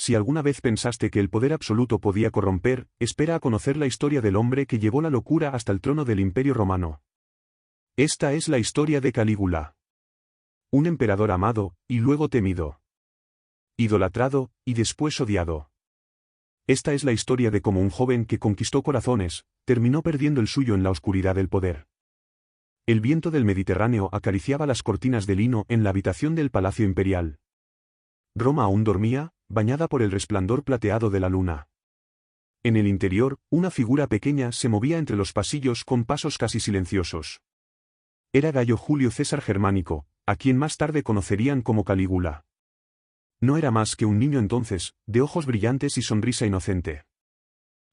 si alguna vez pensaste que el poder absoluto podía corromper, espera a conocer la historia del hombre que llevó la locura hasta el trono del Imperio Romano. Esta es la historia de Calígula. Un emperador amado, y luego temido. Idolatrado, y después odiado. Esta es la historia de cómo un joven que conquistó corazones, terminó perdiendo el suyo en la oscuridad del poder. El viento del Mediterráneo acariciaba las cortinas de lino en la habitación del Palacio Imperial. Roma aún dormía, bañada por el resplandor plateado de la luna. En el interior, una figura pequeña se movía entre los pasillos con pasos casi silenciosos. Era Gayo Julio César Germánico, a quien más tarde conocerían como Calígula. No era más que un niño entonces, de ojos brillantes y sonrisa inocente.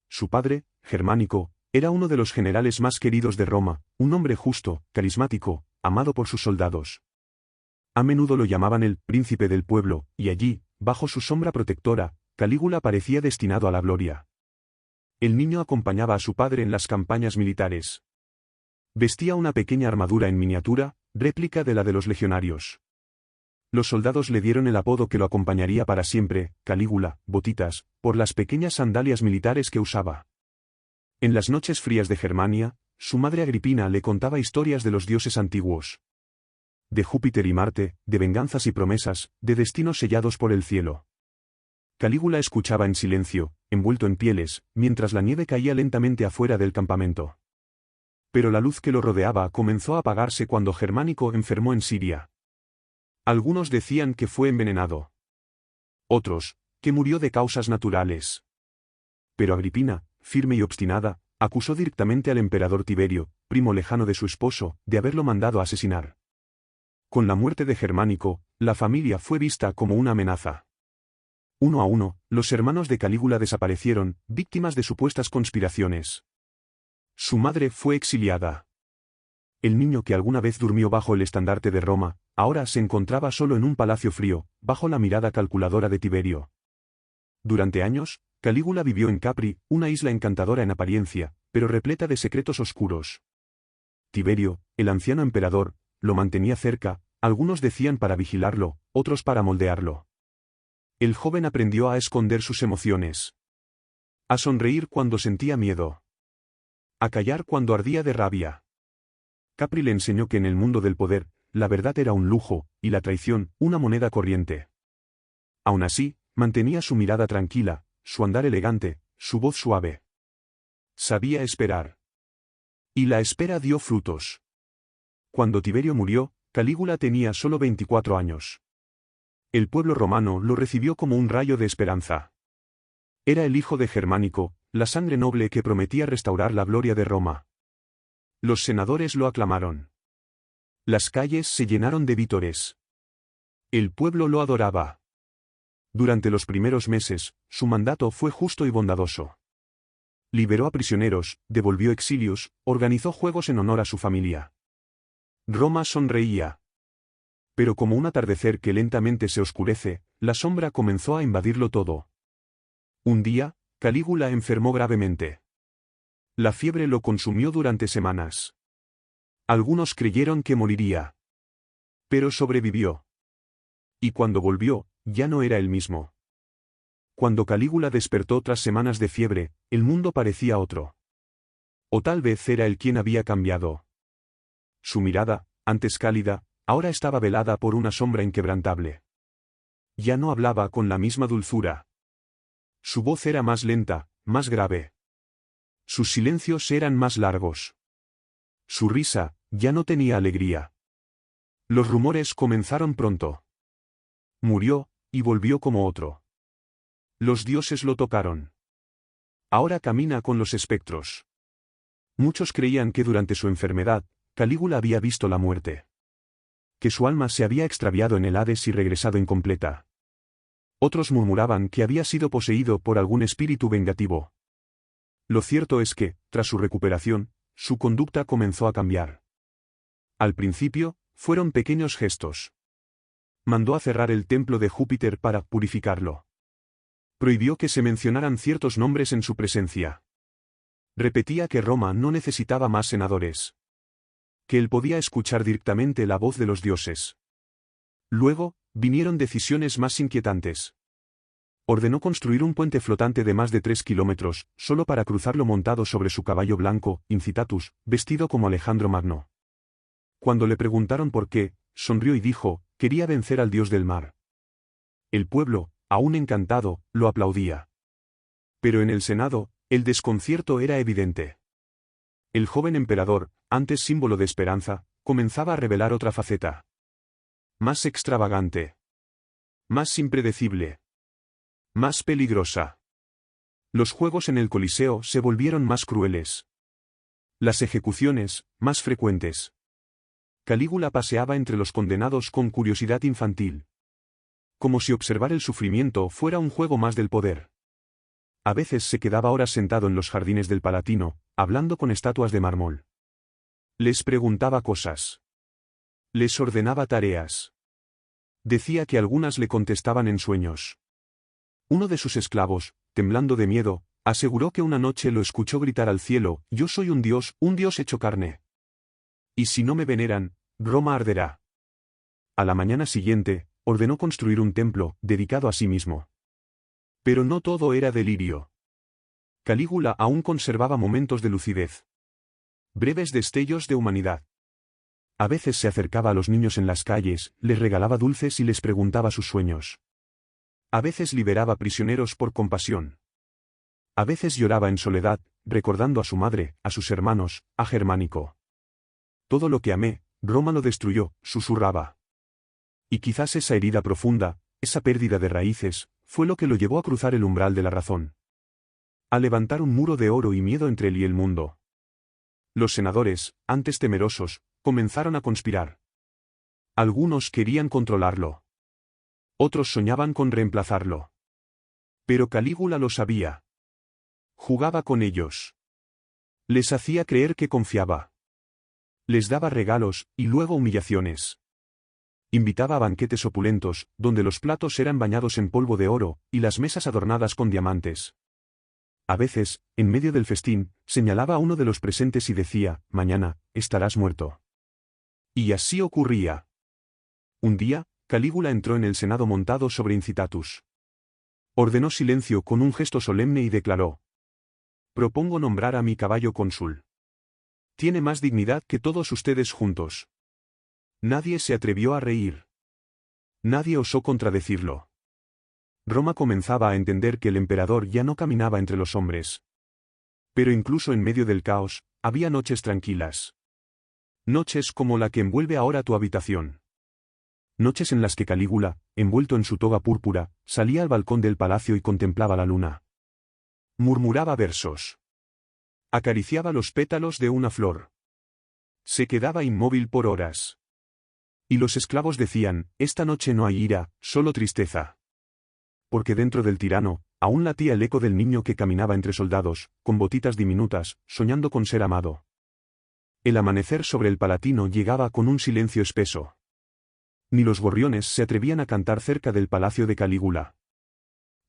Su padre, Germánico, era uno de los generales más queridos de Roma, un hombre justo, carismático, amado por sus soldados. A menudo lo llamaban el príncipe del pueblo, y allí, bajo su sombra protectora, Calígula parecía destinado a la gloria. El niño acompañaba a su padre en las campañas militares. Vestía una pequeña armadura en miniatura, réplica de la de los legionarios. Los soldados le dieron el apodo que lo acompañaría para siempre, Calígula, botitas, por las pequeñas sandalias militares que usaba. En las noches frías de Germania, su madre Agripina le contaba historias de los dioses antiguos. De Júpiter y Marte, de venganzas y promesas, de destinos sellados por el cielo. Calígula escuchaba en silencio, envuelto en pieles, mientras la nieve caía lentamente afuera del campamento. Pero la luz que lo rodeaba comenzó a apagarse cuando Germánico enfermó en Siria. Algunos decían que fue envenenado. Otros, que murió de causas naturales. Pero Agripina, firme y obstinada, acusó directamente al emperador Tiberio, primo lejano de su esposo, de haberlo mandado a asesinar. Con la muerte de Germánico, la familia fue vista como una amenaza. Uno a uno, los hermanos de Calígula desaparecieron, víctimas de supuestas conspiraciones. Su madre fue exiliada. El niño que alguna vez durmió bajo el estandarte de Roma, ahora se encontraba solo en un palacio frío, bajo la mirada calculadora de Tiberio. Durante años, Calígula vivió en Capri, una isla encantadora en apariencia, pero repleta de secretos oscuros. Tiberio, el anciano emperador, lo mantenía cerca, algunos decían para vigilarlo, otros para moldearlo. El joven aprendió a esconder sus emociones. A sonreír cuando sentía miedo. A callar cuando ardía de rabia. Capri le enseñó que en el mundo del poder, la verdad era un lujo, y la traición, una moneda corriente. Aún así, mantenía su mirada tranquila, su andar elegante, su voz suave. Sabía esperar. Y la espera dio frutos. Cuando Tiberio murió, Calígula tenía solo 24 años. El pueblo romano lo recibió como un rayo de esperanza. Era el hijo de Germánico, la sangre noble que prometía restaurar la gloria de Roma. Los senadores lo aclamaron. Las calles se llenaron de vítores. El pueblo lo adoraba. Durante los primeros meses, su mandato fue justo y bondadoso. Liberó a prisioneros, devolvió exilios, organizó juegos en honor a su familia. Roma sonreía. Pero como un atardecer que lentamente se oscurece, la sombra comenzó a invadirlo todo. Un día, Calígula enfermó gravemente. La fiebre lo consumió durante semanas. Algunos creyeron que moriría. Pero sobrevivió. Y cuando volvió, ya no era el mismo. Cuando Calígula despertó tras semanas de fiebre, el mundo parecía otro. O tal vez era él quien había cambiado. Su mirada, antes cálida, ahora estaba velada por una sombra inquebrantable. Ya no hablaba con la misma dulzura. Su voz era más lenta, más grave. Sus silencios eran más largos. Su risa, ya no tenía alegría. Los rumores comenzaron pronto. Murió, y volvió como otro. Los dioses lo tocaron. Ahora camina con los espectros. Muchos creían que durante su enfermedad, Calígula había visto la muerte. Que su alma se había extraviado en el Hades y regresado incompleta. Otros murmuraban que había sido poseído por algún espíritu vengativo. Lo cierto es que, tras su recuperación, su conducta comenzó a cambiar. Al principio, fueron pequeños gestos. Mandó a cerrar el templo de Júpiter para purificarlo. Prohibió que se mencionaran ciertos nombres en su presencia. Repetía que Roma no necesitaba más senadores. Que él podía escuchar directamente la voz de los dioses. Luego, vinieron decisiones más inquietantes. Ordenó construir un puente flotante de más de 3 kilómetros, solo para cruzarlo montado sobre su caballo blanco, Incitatus, vestido como Alejandro Magno. Cuando le preguntaron por qué, sonrió y dijo, quería vencer al dios del mar. El pueblo, aún encantado, lo aplaudía. Pero en el Senado, el desconcierto era evidente. El joven emperador, antes símbolo de esperanza, comenzaba a revelar otra faceta. Más extravagante. Más impredecible. Más peligrosa. Los juegos en el Coliseo se volvieron más crueles. Las ejecuciones, más frecuentes. Calígula paseaba entre los condenados con curiosidad infantil. Como si observar el sufrimiento fuera un juego más del poder. A veces se quedaba horas sentado en los jardines del Palatino, hablando con estatuas de mármol. Les preguntaba cosas. Les ordenaba tareas. Decía que algunas le contestaban en sueños. Uno de sus esclavos, temblando de miedo, aseguró que una noche lo escuchó gritar al cielo, yo soy un dios hecho carne. Y si no me veneran, Roma arderá. A la mañana siguiente, ordenó construir un templo, dedicado a sí mismo. Pero no todo era delirio. Calígula aún conservaba momentos de lucidez. Breves destellos de humanidad. A veces se acercaba a los niños en las calles, les regalaba dulces y les preguntaba sus sueños. A veces liberaba prisioneros por compasión. A veces lloraba en soledad, recordando a su madre, a sus hermanos, a Germánico. Todo lo que amé, Roma lo destruyó, susurraba. Y quizás esa herida profunda, esa pérdida de raíces, fue lo que lo llevó a cruzar el umbral de la razón. A levantar un muro de oro y miedo entre él y el mundo. Los senadores, antes temerosos, comenzaron a conspirar. Algunos querían controlarlo. Otros soñaban con reemplazarlo. Pero Calígula lo sabía. Jugaba con ellos. Les hacía creer que confiaba. Les daba regalos, y luego humillaciones. Invitaba a banquetes opulentos, donde los platos eran bañados en polvo de oro, y las mesas adornadas con diamantes. A veces, en medio del festín, señalaba a uno de los presentes y decía, mañana, estarás muerto. Y así ocurría. Un día, Calígula entró en el Senado montado sobre Incitatus. Ordenó silencio con un gesto solemne y declaró. Propongo nombrar a mi caballo cónsul. Tiene más dignidad que todos ustedes juntos. Nadie se atrevió a reír. Nadie osó contradecirlo. Roma comenzaba a entender que el emperador ya no caminaba entre los hombres. Pero incluso en medio del caos, había noches tranquilas. Noches como la que envuelve ahora tu habitación. Noches en las que Calígula, envuelto en su toga púrpura, salía al balcón del palacio y contemplaba la luna. Murmuraba versos. Acariciaba los pétalos de una flor. Se quedaba inmóvil por horas. Y los esclavos decían, esta noche no hay ira, solo tristeza. Porque dentro del tirano, aún latía el eco del niño que caminaba entre soldados, con botitas diminutas, soñando con ser amado. El amanecer sobre el Palatino llegaba con un silencio espeso. Ni los gorriones se atrevían a cantar cerca del palacio de Calígula.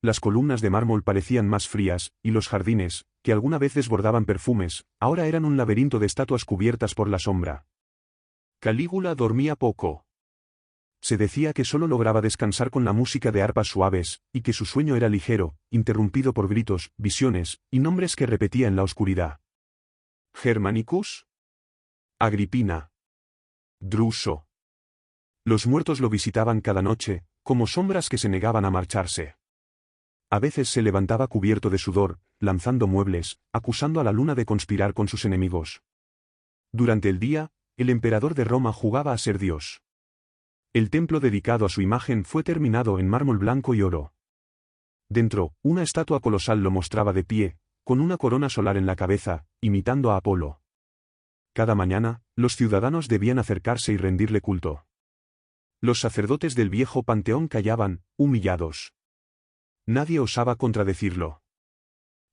Las columnas de mármol parecían más frías, y los jardines, que alguna vez desbordaban perfumes, ahora eran un laberinto de estatuas cubiertas por la sombra. Calígula dormía poco. Se decía que solo lograba descansar con la música de arpas suaves, y que su sueño era ligero, interrumpido por gritos, visiones, y nombres que repetía en la oscuridad. Germanicus. Agripina. Druso. Los muertos lo visitaban cada noche, como sombras que se negaban a marcharse. A veces se levantaba cubierto de sudor, lanzando muebles, acusando a la luna de conspirar con sus enemigos. Durante el día, el emperador de Roma jugaba a ser Dios. El templo dedicado a su imagen fue terminado en mármol blanco y oro. Dentro, una estatua colosal lo mostraba de pie, con una corona solar en la cabeza, imitando a Apolo. Cada mañana, los ciudadanos debían acercarse y rendirle culto. Los sacerdotes del viejo panteón callaban, humillados. Nadie osaba contradecirlo.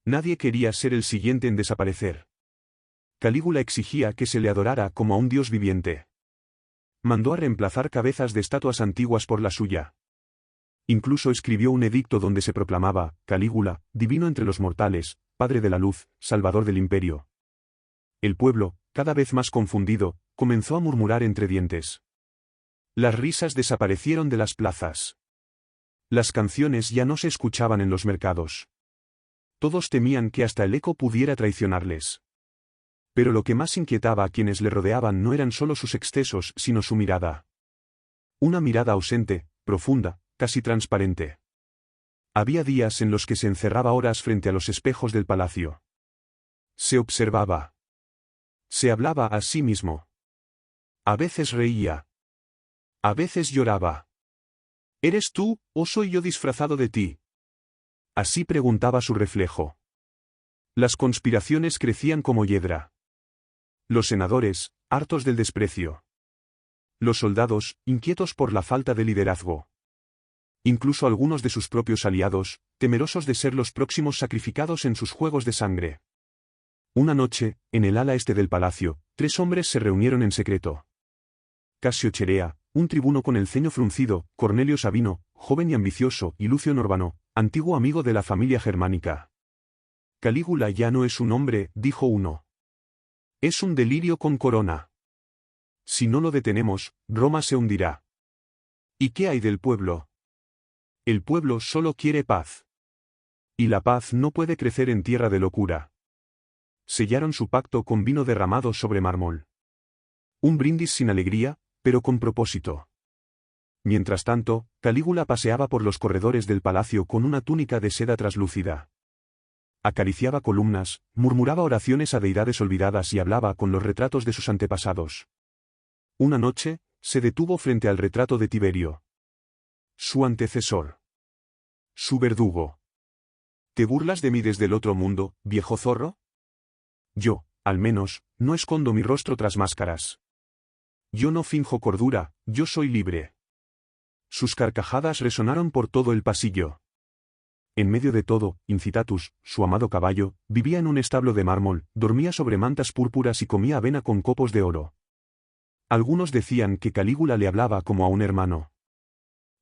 Nadie quería ser el siguiente en desaparecer. Calígula exigía que se le adorara como a un dios viviente. Mandó a reemplazar cabezas de estatuas antiguas por la suya. Incluso escribió un edicto donde se proclamaba, Calígula, divino entre los mortales, padre de la luz, salvador del imperio. El pueblo, cada vez más confundido, comenzó a murmurar entre dientes. Las risas desaparecieron de las plazas. Las canciones ya no se escuchaban en los mercados. Todos temían que hasta el eco pudiera traicionarles. Pero lo que más inquietaba a quienes le rodeaban no eran solo sus excesos, sino su mirada. Una mirada ausente, profunda, casi transparente. Había días en los que se encerraba horas frente a los espejos del palacio. Se observaba. Se hablaba a sí mismo. A veces reía. A veces lloraba. ¿Eres tú, o soy yo disfrazado de ti? Así preguntaba su reflejo. Las conspiraciones crecían como hiedra. Los senadores, hartos del desprecio. Los soldados, inquietos por la falta de liderazgo. Incluso algunos de sus propios aliados, temerosos de ser los próximos sacrificados en sus juegos de sangre. Una noche, en el ala este del palacio, 3 hombres se reunieron en secreto. Casio Cherea, un tribuno con el ceño fruncido, Cornelio Sabino, joven y ambicioso, y Lucio Norbano, antiguo amigo de la familia germánica. Calígula ya no es un hombre, dijo uno. Es un delirio con corona. Si no lo detenemos, Roma se hundirá. ¿Y qué hay del pueblo? El pueblo solo quiere paz. Y la paz no puede crecer en tierra de locura. Sellaron su pacto con vino derramado sobre mármol. Un brindis sin alegría, pero con propósito. Mientras tanto, Calígula paseaba por los corredores del palacio con una túnica de seda traslúcida. Acariciaba columnas, murmuraba oraciones a deidades olvidadas y hablaba con los retratos de sus antepasados. Una noche, se detuvo frente al retrato de Tiberio. Su antecesor. Su verdugo. ¿Te burlas de mí desde el otro mundo, viejo zorro? Yo, al menos, no escondo mi rostro tras máscaras. Yo no finjo cordura, yo soy libre. Sus carcajadas resonaron por todo el pasillo. En medio de todo, Incitatus, su amado caballo, vivía en un establo de mármol, dormía sobre mantas púrpuras y comía avena con copos de oro. Algunos decían que Calígula le hablaba como a un hermano.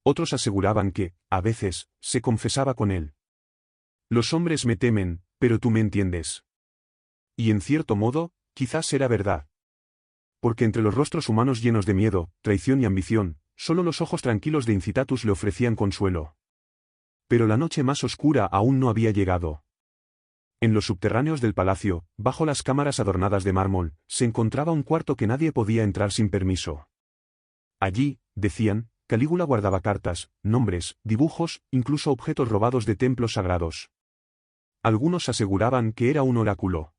Otros aseguraban que, a veces, se confesaba con él. Los hombres me temen, pero tú me entiendes. Y en cierto modo, quizás era verdad. Porque entre los rostros humanos llenos de miedo, traición y ambición, solo los ojos tranquilos de Incitatus le ofrecían consuelo. Pero la noche más oscura aún no había llegado. En los subterráneos del palacio, bajo las cámaras adornadas de mármol, se encontraba un cuarto que nadie podía entrar sin permiso. Allí, decían, Calígula guardaba cartas, nombres, dibujos, incluso objetos robados de templos sagrados. Algunos aseguraban que era un oráculo.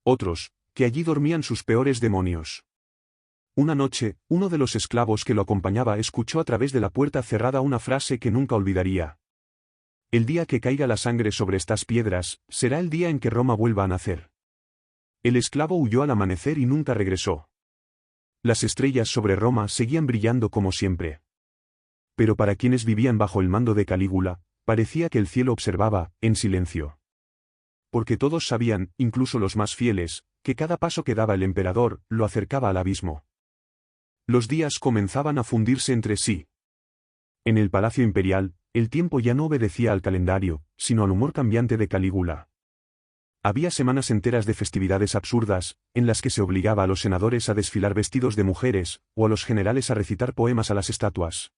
Otros, que allí dormían sus peores demonios. Una noche, uno de los esclavos que lo acompañaba escuchó a través de la puerta cerrada una frase que nunca olvidaría. El día que caiga la sangre sobre estas piedras, será el día en que Roma vuelva a nacer. El esclavo huyó al amanecer y nunca regresó. Las estrellas sobre Roma seguían brillando como siempre. Pero para quienes vivían bajo el mando de Calígula, parecía que el cielo observaba, en silencio. Porque todos sabían, incluso los más fieles, que cada paso que daba el emperador, lo acercaba al abismo. Los días comenzaban a fundirse entre sí. En el palacio imperial, el tiempo ya no obedecía al calendario, sino al humor cambiante de Calígula. Había semanas enteras de festividades absurdas, en las que se obligaba a los senadores a desfilar vestidos de mujeres, o a los generales a recitar poemas a las estatuas.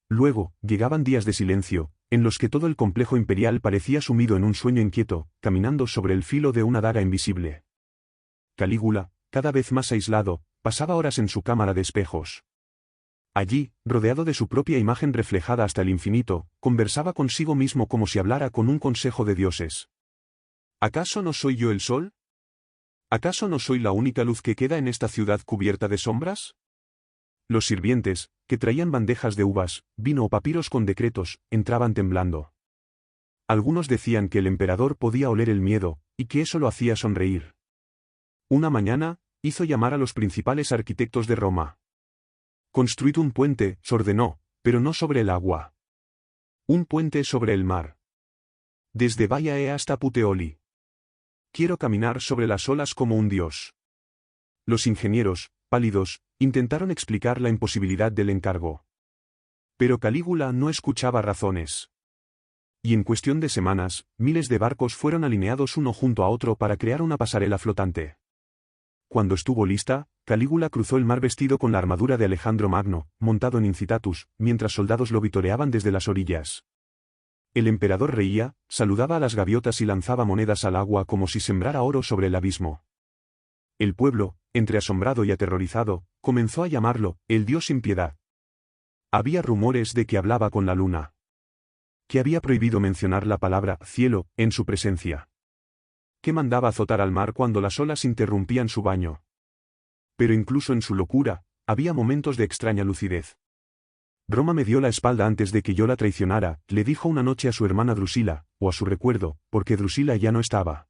Luego, llegaban días de silencio, en los que todo el complejo imperial parecía sumido en un sueño inquieto, caminando sobre el filo de una daga invisible. Calígula, cada vez más aislado, pasaba horas en su cámara de espejos. Allí, rodeado de su propia imagen reflejada hasta el infinito, conversaba consigo mismo como si hablara con un consejo de dioses. ¿Acaso no soy yo el sol? ¿Acaso no soy la única luz que queda en esta ciudad cubierta de sombras? Los sirvientes, que traían bandejas de uvas, vino o papiros con decretos, entraban temblando. Algunos decían que el emperador podía oler el miedo, y que eso lo hacía sonreír. Una mañana, hizo llamar a los principales arquitectos de Roma. Construid un puente, se ordenó, pero no sobre el agua. Un puente sobre el mar. Desde Baiae hasta Puteoli. Quiero caminar sobre las olas como un dios. Los ingenieros, pálidos, intentaron explicar la imposibilidad del encargo. Pero Calígula no escuchaba razones. Y en cuestión de semanas, miles de barcos fueron alineados uno junto a otro para crear una pasarela flotante. Cuando estuvo lista, Calígula cruzó el mar vestido con la armadura de Alejandro Magno, montado en Incitatus, mientras soldados lo vitoreaban desde las orillas. El emperador reía, saludaba a las gaviotas y lanzaba monedas al agua como si sembrara oro sobre el abismo. El pueblo, entre asombrado y aterrorizado, comenzó a llamarlo, el dios sin piedad. Había rumores de que hablaba con la luna. Que había prohibido mencionar la palabra cielo en su presencia. Que mandaba azotar al mar cuando las olas interrumpían su baño. Pero incluso en su locura, había momentos de extraña lucidez. Roma me dio la espalda antes de que yo la traicionara, le dijo una noche a su hermana Drusila, o a su recuerdo, porque Drusila ya no estaba.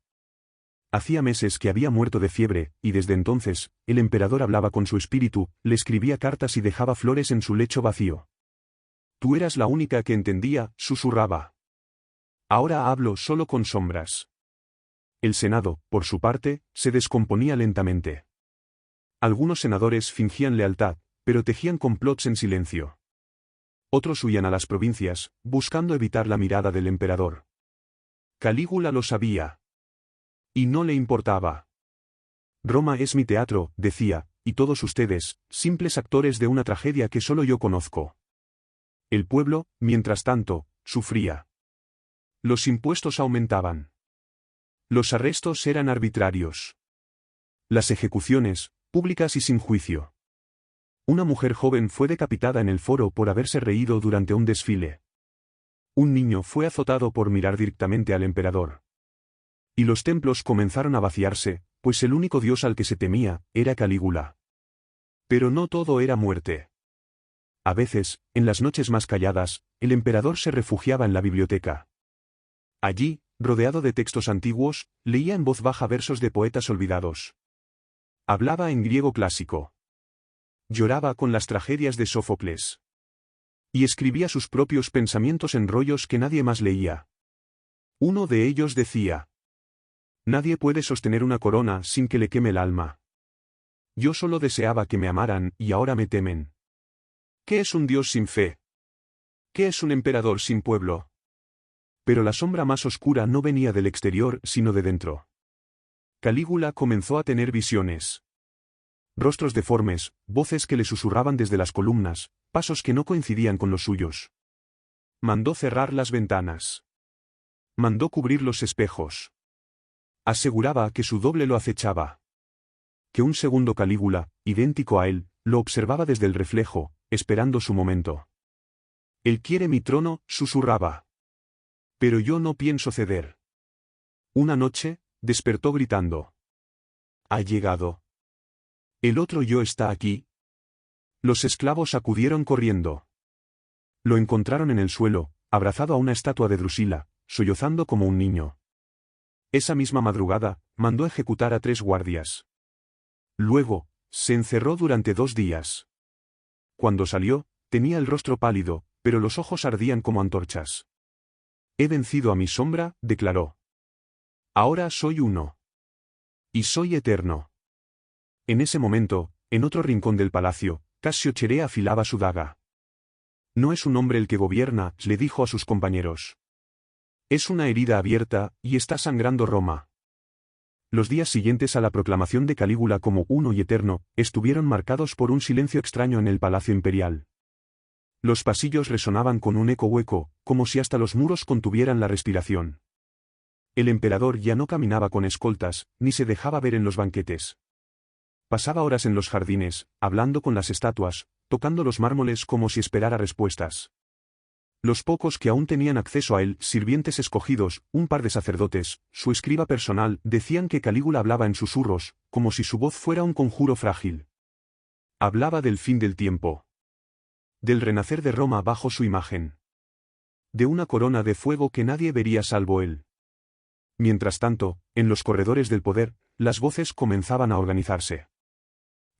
Hacía meses que había muerto de fiebre, y desde entonces, el emperador hablaba con su espíritu, le escribía cartas y dejaba flores en su lecho vacío. Tú eras la única que entendía, susurraba. Ahora hablo solo con sombras. El Senado, por su parte, se descomponía lentamente. Algunos senadores fingían lealtad, pero tejían complots en silencio. Otros huían a las provincias, buscando evitar la mirada del emperador. Calígula lo sabía. Y no le importaba. Roma es mi teatro, decía, y todos ustedes, simples actores de una tragedia que solo yo conozco. El pueblo, mientras tanto, sufría. Los impuestos aumentaban. Los arrestos eran arbitrarios. Las ejecuciones, públicas y sin juicio. Una mujer joven fue decapitada en el foro por haberse reído durante un desfile. Un niño fue azotado por mirar directamente al emperador. Y los templos comenzaron a vaciarse, pues el único dios al que se temía, era Calígula. Pero no todo era muerte. A veces, en las noches más calladas, el emperador se refugiaba en la biblioteca. Allí, rodeado de textos antiguos, leía en voz baja versos de poetas olvidados. Hablaba en griego clásico. Lloraba con las tragedias de Sófocles. Y escribía sus propios pensamientos en rollos que nadie más leía. Uno de ellos decía: nadie puede sostener una corona sin que le queme el alma. Yo solo deseaba que me amaran y ahora me temen. ¿Qué es un dios sin fe? ¿Qué es un emperador sin pueblo? Pero la sombra más oscura no venía del exterior sino de dentro. Calígula comenzó a tener visiones. Rostros deformes, voces que le susurraban desde las columnas, pasos que no coincidían con los suyos. Mandó cerrar las ventanas. Mandó cubrir los espejos. Aseguraba que su doble lo acechaba. Que un segundo Calígula, idéntico a él, lo observaba desde el reflejo, esperando su momento. Él quiere mi trono, susurraba. Pero yo no pienso ceder. Una noche, despertó gritando. Ha llegado. El otro yo está aquí. Los esclavos acudieron corriendo. Lo encontraron en el suelo, abrazado a una estatua de Drusila, sollozando como un niño. Esa misma madrugada, mandó ejecutar a 3 guardias. Luego, se encerró durante 2 días. Cuando salió, tenía el rostro pálido, pero los ojos ardían como antorchas. He vencido a mi sombra, declaró. Ahora soy uno. Y soy eterno. En ese momento, en otro rincón del palacio, Casio Cherea afilaba su daga. No es un hombre el que gobierna, le dijo a sus compañeros. Es una herida abierta, y está sangrando Roma. Los días siguientes a la proclamación de Calígula como uno y eterno, estuvieron marcados por un silencio extraño en el palacio imperial. Los pasillos resonaban con un eco hueco, como si hasta los muros contuvieran la respiración. El emperador ya no caminaba con escoltas, ni se dejaba ver en los banquetes. Pasaba horas en los jardines, hablando con las estatuas, tocando los mármoles como si esperara respuestas. Los pocos que aún tenían acceso a él, sirvientes escogidos, un par de sacerdotes, su escriba personal, decían que Calígula hablaba en susurros, como si su voz fuera un conjuro frágil. Hablaba del fin del tiempo. Del renacer de Roma bajo su imagen. De una corona de fuego que nadie vería salvo él. Mientras tanto, en los corredores del poder, las voces comenzaban a organizarse.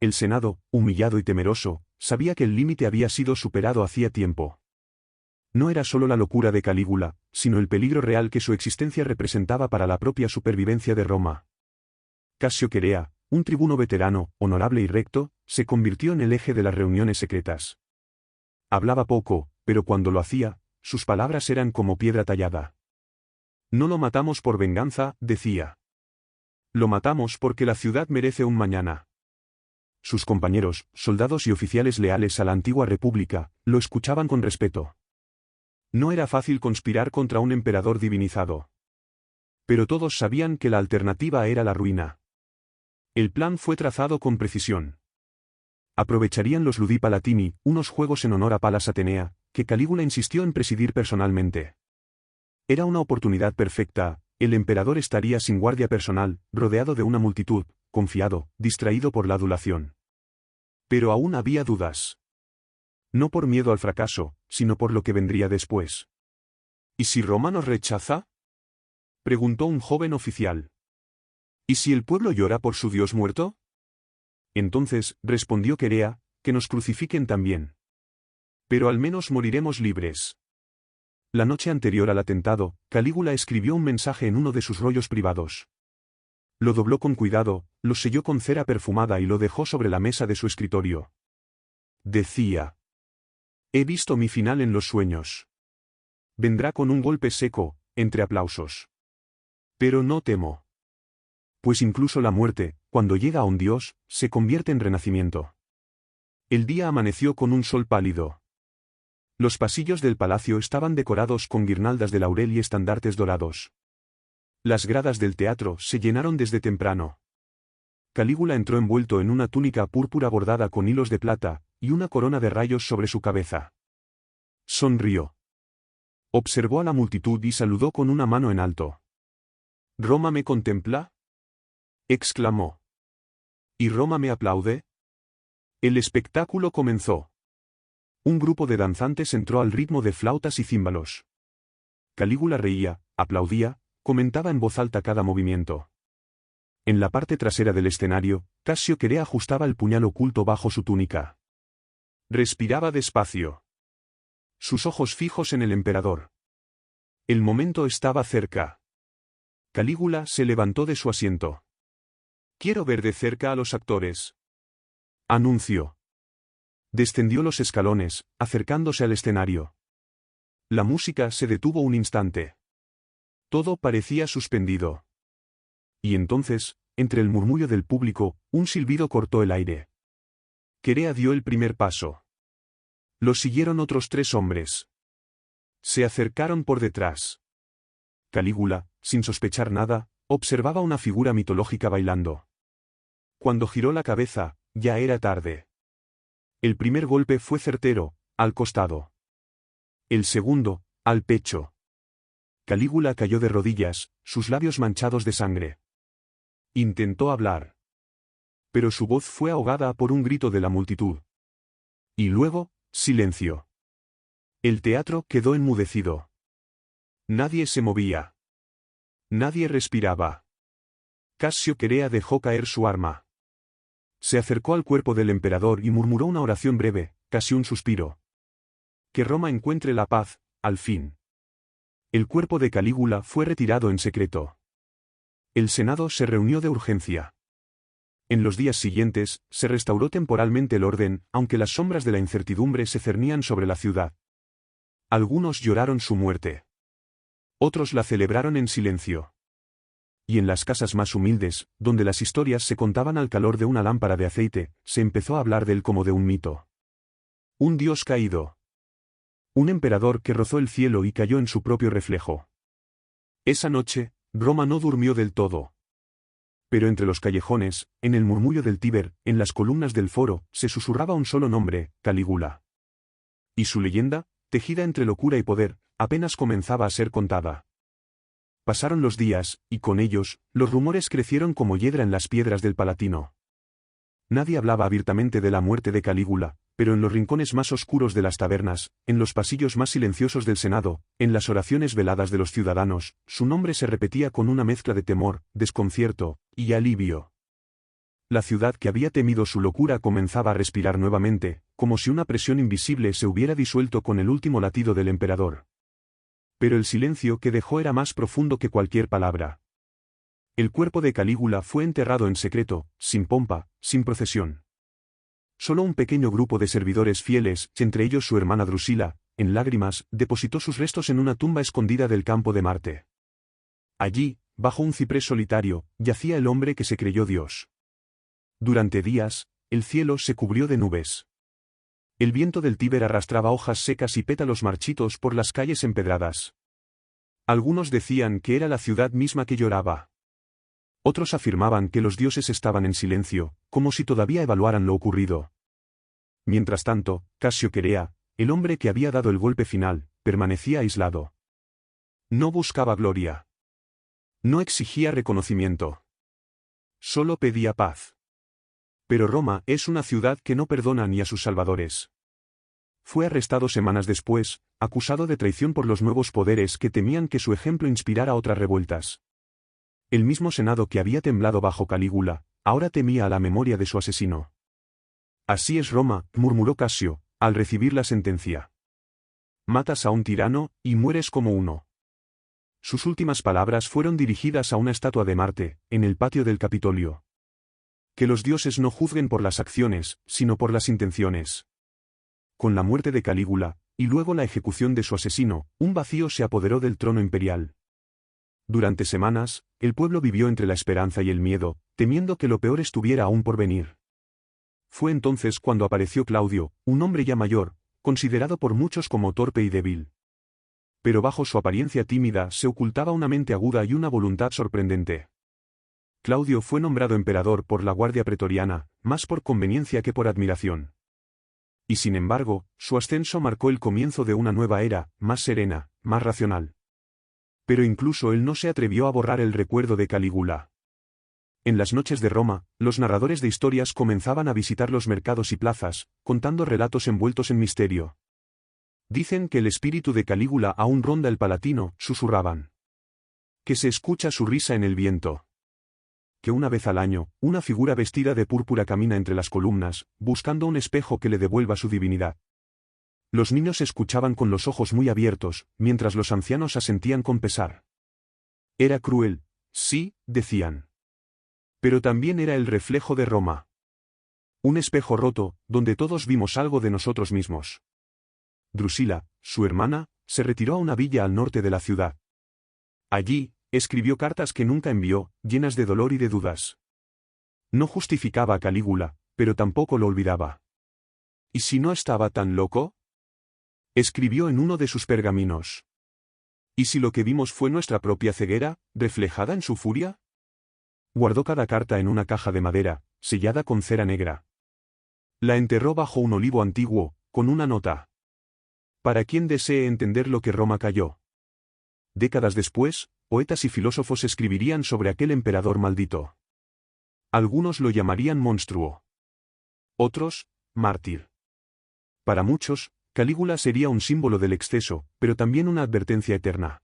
El Senado, humillado y temeroso, sabía que el límite había sido superado hacía tiempo. No era solo la locura de Calígula, sino el peligro real que su existencia representaba para la propia supervivencia de Roma. Casio Cherea, un tribuno veterano, honorable y recto, se convirtió en el eje de las reuniones secretas. Hablaba poco, pero cuando lo hacía, sus palabras eran como piedra tallada. No lo matamos por venganza, decía. Lo matamos porque la ciudad merece un mañana. Sus compañeros, soldados y oficiales leales a la antigua república, lo escuchaban con respeto. No era fácil conspirar contra un emperador divinizado. Pero todos sabían que la alternativa era la ruina. El plan fue trazado con precisión. Aprovecharían los Ludi Palatini, unos juegos en honor a Palas Atenea, que Calígula insistió en presidir personalmente. Era una oportunidad perfecta, el emperador estaría sin guardia personal, rodeado de una multitud, confiado, distraído por la adulación. Pero aún había dudas. No por miedo al fracaso, sino por lo que vendría después. ¿Y si Roma nos rechaza?, preguntó un joven oficial. ¿Y si el pueblo llora por su dios muerto? Entonces, respondió Querea, que nos crucifiquen también. Pero al menos moriremos libres. La noche anterior al atentado, Calígula escribió un mensaje en uno de sus rollos privados. Lo dobló con cuidado, lo selló con cera perfumada y lo dejó sobre la mesa de su escritorio. Decía: he visto mi final en los sueños. Vendrá con un golpe seco, entre aplausos. Pero no temo. Pues incluso la muerte, cuando llega a un dios, se convierte en renacimiento. El día amaneció con un sol pálido. Los pasillos del palacio estaban decorados con guirnaldas de laurel y estandartes dorados. Las gradas del teatro se llenaron desde temprano. Calígula entró envuelto en una túnica púrpura bordada con hilos de plata, y una corona de rayos sobre su cabeza. Sonrió. Observó a la multitud y saludó con una mano en alto. ¿Roma me contempla?, exclamó. ¿Y Roma me aplaude? El espectáculo comenzó. Un grupo de danzantes entró al ritmo de flautas y címbalos. Calígula reía, aplaudía, comentaba en voz alta cada movimiento. En la parte trasera del escenario, Casio Querea ajustaba el puñal oculto bajo su túnica. Respiraba despacio. Sus ojos fijos en el emperador. El momento estaba cerca. Calígula se levantó de su asiento. Quiero ver de cerca a los actores, anunció. Descendió los escalones, acercándose al escenario. La música se detuvo un instante. Todo parecía suspendido. Y entonces, entre el murmullo del público, un silbido cortó el aire. Querea dio el primer paso. Lo siguieron otros 3 hombres. Se acercaron por detrás. Calígula, sin sospechar nada, observaba una figura mitológica bailando. Cuando giró la cabeza, ya era tarde. El primer golpe fue certero, al costado. El segundo, al pecho. Calígula cayó de rodillas, sus labios manchados de sangre. Intentó hablar. Pero su voz fue ahogada por un grito de la multitud. Y luego, silencio. El teatro quedó enmudecido. Nadie se movía. Nadie respiraba. Casio Querea dejó caer su arma. Se acercó al cuerpo del emperador y murmuró una oración breve, casi un suspiro. Que Roma encuentre la paz, al fin. El cuerpo de Calígula fue retirado en secreto. El Senado se reunió de urgencia. En los días siguientes, se restauró temporalmente el orden, aunque las sombras de la incertidumbre se cernían sobre la ciudad. Algunos lloraron su muerte. Otros la celebraron en silencio. Y en las casas más humildes, donde las historias se contaban al calor de una lámpara de aceite, se empezó a hablar de él como de un mito. Un dios caído. Un emperador que rozó el cielo y cayó en su propio reflejo. Esa noche, Roma no durmió del todo. Pero entre los callejones, en el murmullo del Tíber, en las columnas del foro, se susurraba un solo nombre, Calígula. Y su leyenda, tejida entre locura y poder, apenas comenzaba a ser contada. Pasaron los días, y con ellos, los rumores crecieron como hiedra en las piedras del Palatino. Nadie hablaba abiertamente de la muerte de Calígula, pero en los rincones más oscuros de las tabernas, en los pasillos más silenciosos del Senado, en las oraciones veladas de los ciudadanos, su nombre se repetía con una mezcla de temor, desconcierto, y alivio. La ciudad que había temido su locura comenzaba a respirar nuevamente, como si una presión invisible se hubiera disuelto con el último latido del emperador. Pero el silencio que dejó era más profundo que cualquier palabra. El cuerpo de Calígula fue enterrado en secreto, sin pompa, sin procesión. Solo un pequeño grupo de servidores fieles, entre ellos su hermana Drusila, en lágrimas, depositó sus restos en una tumba escondida del campo de Marte. Allí, bajo un ciprés solitario, yacía el hombre que se creyó Dios. Durante días, el cielo se cubrió de nubes. El viento del Tíber arrastraba hojas secas y pétalos marchitos por las calles empedradas. Algunos decían que era la ciudad misma que lloraba. Otros afirmaban que los dioses estaban en silencio, como si todavía evaluaran lo ocurrido. Mientras tanto, Casio Querea, el hombre que había dado el golpe final, permanecía aislado. No buscaba gloria. No exigía reconocimiento. Solo pedía paz. Pero Roma es una ciudad que no perdona ni a sus salvadores. Fue arrestado semanas después, acusado de traición por los nuevos poderes que temían que su ejemplo inspirara otras revueltas. El mismo Senado que había temblado bajo Calígula, ahora temía a la memoria de su asesino. Así es Roma, murmuró Casio, al recibir la sentencia. Matas a un tirano, y mueres como uno. Sus últimas palabras fueron dirigidas a una estatua de Marte, en el patio del Capitolio. Que los dioses no juzguen por las acciones, sino por las intenciones. Con la muerte de Calígula, y luego la ejecución de su asesino, un vacío se apoderó del trono imperial. Durante semanas, el pueblo vivió entre la esperanza y el miedo, temiendo que lo peor estuviera aún por venir. Fue entonces cuando apareció Claudio, un hombre ya mayor, considerado por muchos como torpe y débil. Pero bajo su apariencia tímida se ocultaba una mente aguda y una voluntad sorprendente. Claudio fue nombrado emperador por la Guardia Pretoriana, más por conveniencia que por admiración. Y sin embargo, su ascenso marcó el comienzo de una nueva era, más serena, más racional. Pero incluso él no se atrevió a borrar el recuerdo de Calígula. En las noches de Roma, los narradores de historias comenzaban a visitar los mercados y plazas, contando relatos envueltos en misterio. Dicen que el espíritu de Calígula aún ronda el Palatino, susurraban. Que se escucha su risa en el viento. Que una vez al año, una figura vestida de púrpura camina entre las columnas, buscando un espejo que le devuelva su divinidad. Los niños escuchaban con los ojos muy abiertos, mientras los ancianos asentían con pesar. Era cruel, sí, decían. Pero también era el reflejo de Roma. Un espejo roto, donde todos vimos algo de nosotros mismos. Drusila, su hermana, se retiró a una villa al norte de la ciudad. Allí, escribió cartas que nunca envió, llenas de dolor y de dudas. No justificaba a Calígula, pero tampoco lo olvidaba. ¿Y si no estaba tan loco? Escribió en uno de sus pergaminos. ¿Y si lo que vimos fue nuestra propia ceguera, reflejada en su furia? Guardó cada carta en una caja de madera, sellada con cera negra. La enterró bajo un olivo antiguo, con una nota. Para quien desee entender lo que Roma cayó. Décadas después, poetas y filósofos escribirían sobre aquel emperador maldito. Algunos lo llamarían monstruo. Otros, mártir. Para muchos, Calígula sería un símbolo del exceso, pero también una advertencia eterna.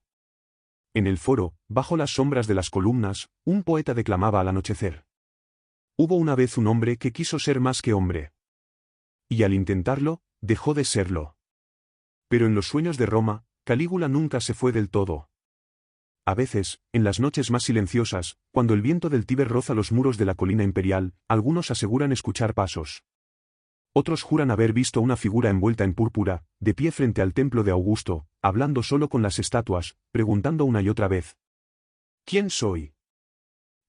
En el foro, bajo las sombras de las columnas, un poeta declamaba al anochecer. Hubo una vez un hombre que quiso ser más que hombre. Y al intentarlo, dejó de serlo. Pero en los sueños de Roma, Calígula nunca se fue del todo. A veces, en las noches más silenciosas, cuando el viento del Tíber roza los muros de la colina imperial, algunos aseguran escuchar pasos. Otros juran haber visto una figura envuelta en púrpura, de pie frente al templo de Augusto, hablando solo con las estatuas, preguntando una y otra vez. ¿Quién soy?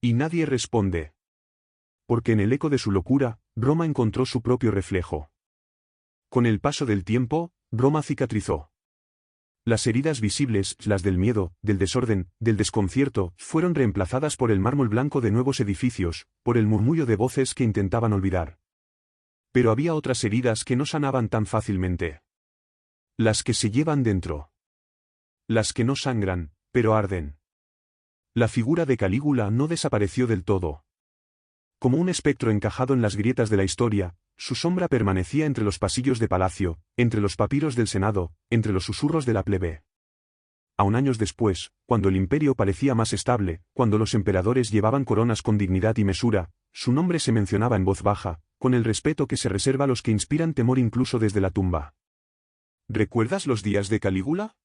Y nadie responde. Porque en el eco de su locura, Roma encontró su propio reflejo. Con el paso del tiempo, Roma cicatrizó. Las heridas visibles, las del miedo, del desorden, del desconcierto, fueron reemplazadas por el mármol blanco de nuevos edificios, por el murmullo de voces que intentaban olvidar. Pero había otras heridas que no sanaban tan fácilmente. Las que se llevan dentro. Las que no sangran, pero arden. La figura de Calígula no desapareció del todo. Como un espectro encajado en las grietas de la historia, su sombra permanecía entre los pasillos de palacio, entre los papiros del Senado, entre los susurros de la plebe. Aun años después, cuando el imperio parecía más estable, cuando los emperadores llevaban coronas con dignidad y mesura, su nombre se mencionaba en voz baja, con el respeto que se reserva a los que inspiran temor incluso desde la tumba. ¿Recuerdas los días de Calígula?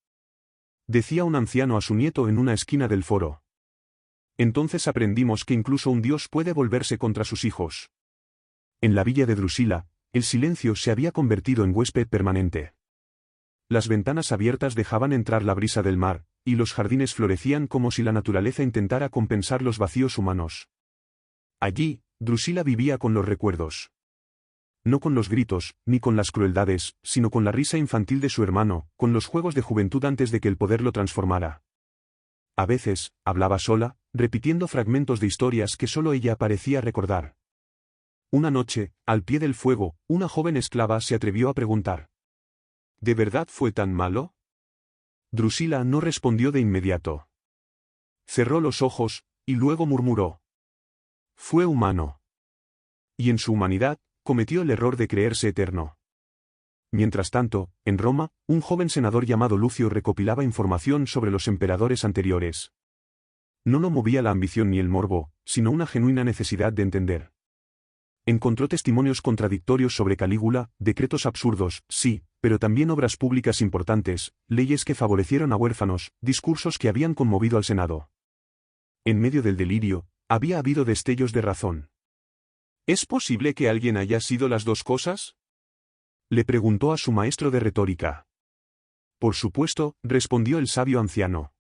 Decía un anciano a su nieto en una esquina del foro. Entonces aprendimos que incluso un dios puede volverse contra sus hijos. En la villa de Drusila, el silencio se había convertido en huésped permanente. Las ventanas abiertas dejaban entrar la brisa del mar, y los jardines florecían como si la naturaleza intentara compensar los vacíos humanos. Allí, Drusila vivía con los recuerdos. No con los gritos, ni con las crueldades, sino con la risa infantil de su hermano, con los juegos de juventud antes de que el poder lo transformara. A veces, hablaba sola, repitiendo fragmentos de historias que solo ella parecía recordar. Una noche, al pie del fuego, una joven esclava se atrevió a preguntar: ¿De verdad fue tan malo? Drusila no respondió de inmediato. Cerró los ojos, y luego murmuró: fue humano. Y en su humanidad, cometió el error de creerse eterno. Mientras tanto, en Roma, un joven senador llamado Lucio recopilaba información sobre los emperadores anteriores. No lo movía la ambición ni el morbo, sino una genuina necesidad de entender. Encontró testimonios contradictorios sobre Calígula, decretos absurdos, sí, pero también obras públicas importantes, leyes que favorecieron a huérfanos, discursos que habían conmovido al Senado. En medio del delirio, había habido destellos de razón. ¿Es posible que alguien haya sido las dos cosas?, le preguntó a su maestro de retórica. Por supuesto, respondió el sabio anciano.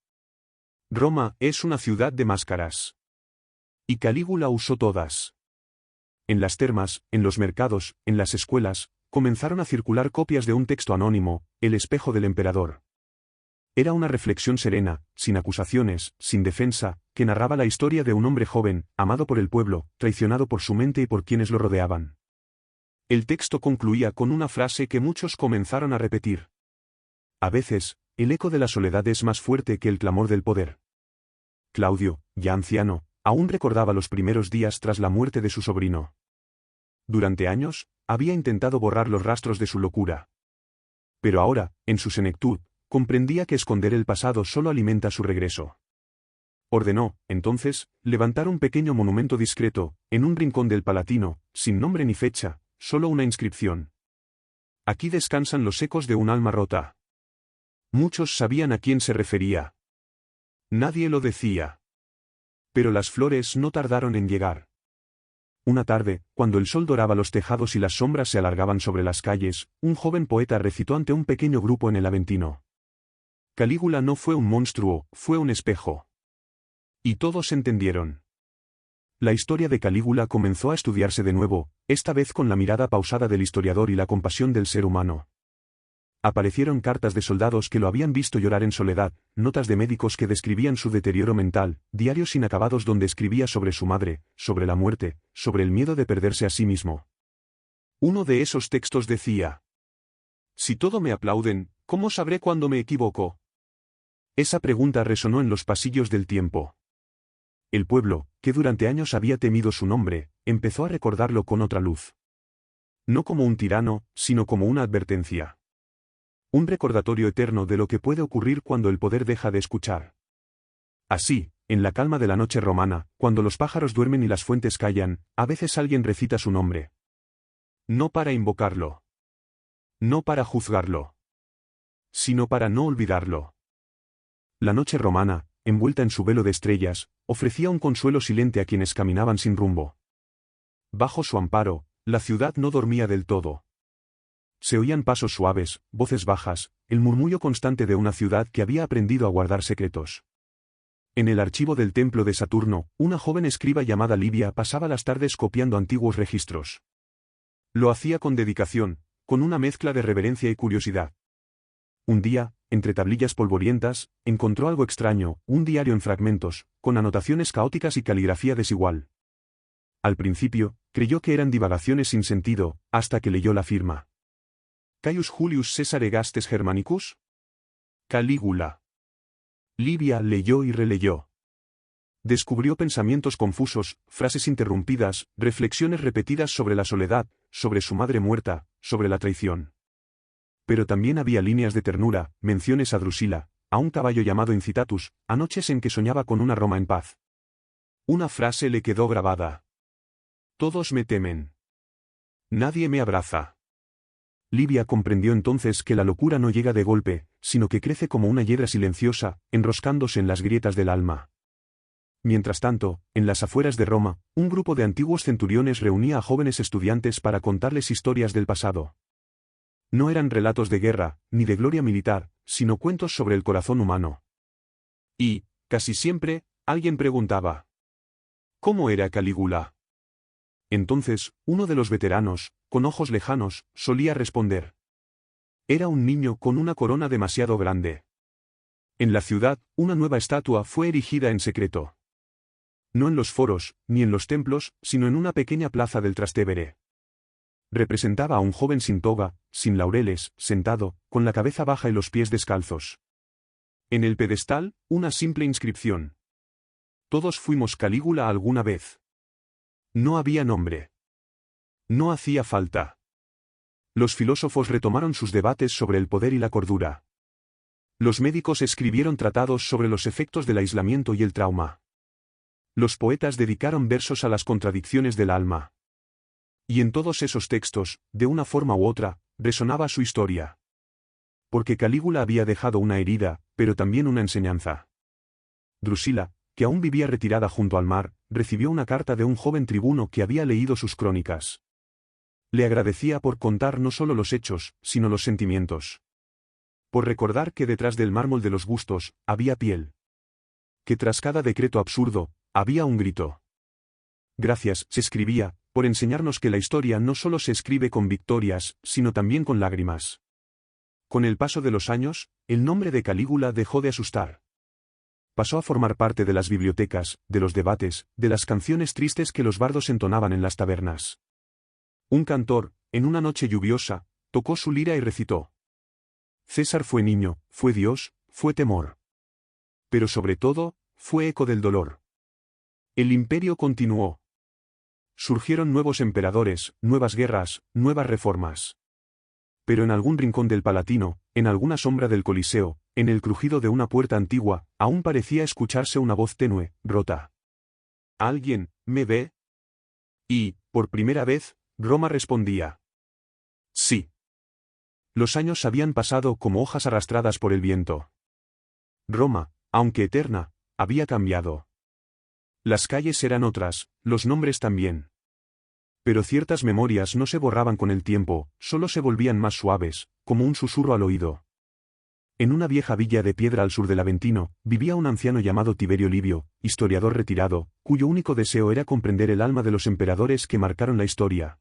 Roma es una ciudad de máscaras. Y Calígula usó todas. En las termas, en los mercados, en las escuelas, comenzaron a circular copias de un texto anónimo, El espejo del emperador. Era una reflexión serena, sin acusaciones, sin defensa, que narraba la historia de un hombre joven, amado por el pueblo, traicionado por su mente y por quienes lo rodeaban. El texto concluía con una frase que muchos comenzaron a repetir. A veces, el eco de la soledad es más fuerte que el clamor del poder. Claudio, ya anciano, aún recordaba los primeros días tras la muerte de su sobrino. Durante años, había intentado borrar los rastros de su locura. Pero ahora, en su senectud, comprendía que esconder el pasado solo alimenta su regreso. Ordenó, entonces, levantar un pequeño monumento discreto, en un rincón del Palatino, sin nombre ni fecha, solo una inscripción. Aquí descansan los ecos de un alma rota. Muchos sabían a quién se refería. Nadie lo decía. Pero las flores no tardaron en llegar. Una tarde, cuando el sol doraba los tejados y las sombras se alargaban sobre las calles, un joven poeta recitó ante un pequeño grupo en el Aventino. Calígula no fue un monstruo, fue un espejo. Y todos entendieron. La historia de Calígula comenzó a estudiarse de nuevo, esta vez con la mirada pausada del historiador y la compasión del ser humano. Aparecieron cartas de soldados que lo habían visto llorar en soledad, notas de médicos que describían su deterioro mental, diarios inacabados donde escribía sobre su madre, sobre la muerte, sobre el miedo de perderse a sí mismo. Uno de esos textos decía: si todo me aplauden, ¿cómo sabré cuándo me equivoco? Esa pregunta resonó en los pasillos del tiempo. El pueblo, que durante años había temido su nombre, empezó a recordarlo con otra luz. No como un tirano, sino como una advertencia. Un recordatorio eterno de lo que puede ocurrir cuando el poder deja de escuchar. Así, en la calma de la noche romana, cuando los pájaros duermen y las fuentes callan, a veces alguien recita su nombre. No para invocarlo. No para juzgarlo. Sino para no olvidarlo. La noche romana, envuelta en su velo de estrellas, ofrecía un consuelo silente a quienes caminaban sin rumbo. Bajo su amparo, la ciudad no dormía del todo. Se oían pasos suaves, voces bajas, el murmullo constante de una ciudad que había aprendido a guardar secretos. En el archivo del templo de Saturno, una joven escriba llamada Livia pasaba las tardes copiando antiguos registros. Lo hacía con dedicación, con una mezcla de reverencia y curiosidad. Un día, entre tablillas polvorientas, encontró algo extraño, un diario en fragmentos, con anotaciones caóticas y caligrafía desigual. Al principio, creyó que eran divagaciones sin sentido, hasta que leyó la firma. Caius Julius Caesar Augustus Germanicus. Calígula. Livia leyó y releyó. Descubrió pensamientos confusos, frases interrumpidas, reflexiones repetidas sobre la soledad, sobre su madre muerta, sobre la traición. Pero también había líneas de ternura, menciones a Drusila, a un caballo llamado Incitatus, a noches en que soñaba con una Roma en paz. Una frase le quedó grabada. Todos me temen. Nadie me abraza. Livia comprendió entonces que la locura no llega de golpe, sino que crece como una hiedra silenciosa, enroscándose en las grietas del alma. Mientras tanto, en las afueras de Roma, un grupo de antiguos centuriones reunía a jóvenes estudiantes para contarles historias del pasado. No eran relatos de guerra, ni de gloria militar, sino cuentos sobre el corazón humano. Y, casi siempre, alguien preguntaba: ¿cómo era Calígula? Entonces, uno de los veteranos, con ojos lejanos, solía responder: era un niño con una corona demasiado grande. En la ciudad, una nueva estatua fue erigida en secreto. No en los foros, ni en los templos, sino en una pequeña plaza del Trastevere. Representaba a un joven sin toga, sin laureles, sentado, con la cabeza baja y los pies descalzos. En el pedestal, una simple inscripción: todos fuimos Calígula alguna vez. No había nombre. No hacía falta. Los filósofos retomaron sus debates sobre el poder y la cordura. Los médicos escribieron tratados sobre los efectos del aislamiento y el trauma. Los poetas dedicaron versos a las contradicciones del alma. Y en todos esos textos, de una forma u otra, resonaba su historia. Porque Calígula había dejado una herida, pero también una enseñanza. Drusila, que aún vivía retirada junto al mar, recibió una carta de un joven tribuno que había leído sus crónicas. Le agradecía por contar no solo los hechos, sino los sentimientos. Por recordar que detrás del mármol de los bustos, había piel. Que tras cada decreto absurdo, había un grito. Gracias, se escribía, por enseñarnos que la historia no solo se escribe con victorias, sino también con lágrimas. Con el paso de los años, el nombre de Calígula dejó de asustar. Pasó a formar parte de las bibliotecas, de los debates, de las canciones tristes que los bardos entonaban en las tabernas. Un cantor, en una noche lluviosa, tocó su lira y recitó: César fue niño, fue Dios, fue temor. Pero sobre todo, fue eco del dolor. El imperio continuó. Surgieron nuevos emperadores, nuevas guerras, nuevas reformas. Pero en algún rincón del Palatino, en alguna sombra del Coliseo, en el crujido de una puerta antigua, aún parecía escucharse una voz tenue, rota. ¿Alguien me ve? Y, por primera vez, Roma respondía: sí. Los años habían pasado como hojas arrastradas por el viento. Roma, aunque eterna, había cambiado. Las calles eran otras, los nombres también. Pero ciertas memorias no se borraban con el tiempo, solo se volvían más suaves, como un susurro al oído. En una vieja villa de piedra al sur del Aventino, vivía un anciano llamado Tiberio Livio, historiador retirado, cuyo único deseo era comprender el alma de los emperadores que marcaron la historia.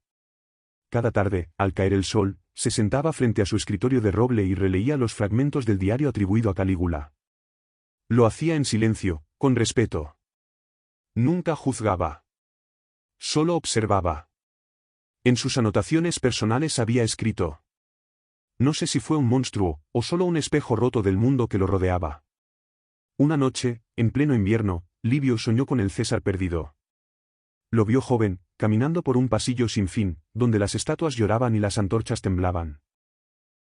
Cada tarde, al caer el sol, se sentaba frente a su escritorio de roble y releía los fragmentos del diario atribuido a Calígula. Lo hacía en silencio, con respeto. Nunca juzgaba. Solo observaba. En sus anotaciones personales había escrito: no sé si fue un monstruo, o solo un espejo roto del mundo que lo rodeaba. Una noche, en pleno invierno, Livio soñó con el César perdido. Lo vio joven, caminando por un pasillo sin fin, donde las estatuas lloraban y las antorchas temblaban.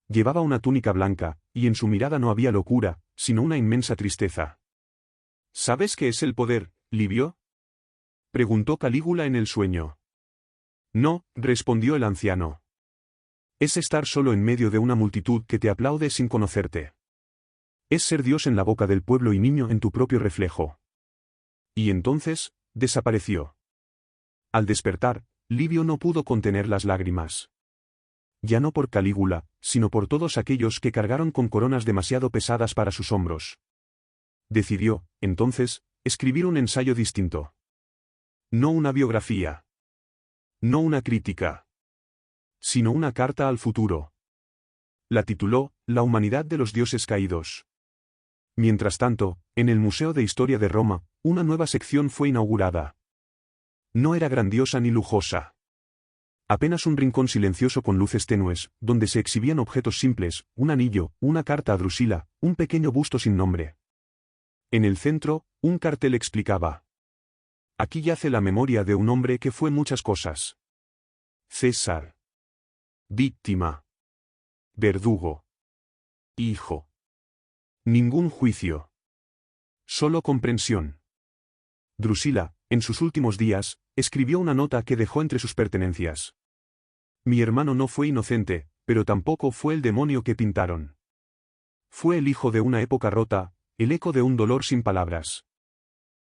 Llevaba una túnica blanca, y en su mirada no había locura, sino una inmensa tristeza. ¿Sabes qué es el poder, Livio? Preguntó Calígula en el sueño. No, respondió el anciano. Es estar solo en medio de una multitud que te aplaude sin conocerte. Es ser Dios en la boca del pueblo y niño en tu propio reflejo. Y entonces, desapareció. Al despertar, Livio no pudo contener las lágrimas. Ya no por Calígula, sino por todos aquellos que cargaron con coronas demasiado pesadas para sus hombros. Decidió, entonces, escribir un ensayo distinto. No una biografía. No una crítica. Sino una carta al futuro. La tituló La humanidad de los dioses caídos. Mientras tanto, en el Museo de Historia de Roma, una nueva sección fue inaugurada. No era grandiosa ni lujosa. Apenas un rincón silencioso con luces tenues, donde se exhibían objetos simples, un anillo, una carta a Drusila, un pequeño busto sin nombre. En el centro, un cartel explicaba: aquí yace la memoria de un hombre que fue muchas cosas. César. Víctima. Verdugo. Hijo. Ningún juicio. Solo comprensión. Drusila, en sus últimos días, escribió una nota que dejó entre sus pertenencias. Mi hermano no fue inocente, pero tampoco fue el demonio que pintaron. Fue el hijo de una época rota, el eco de un dolor sin palabras.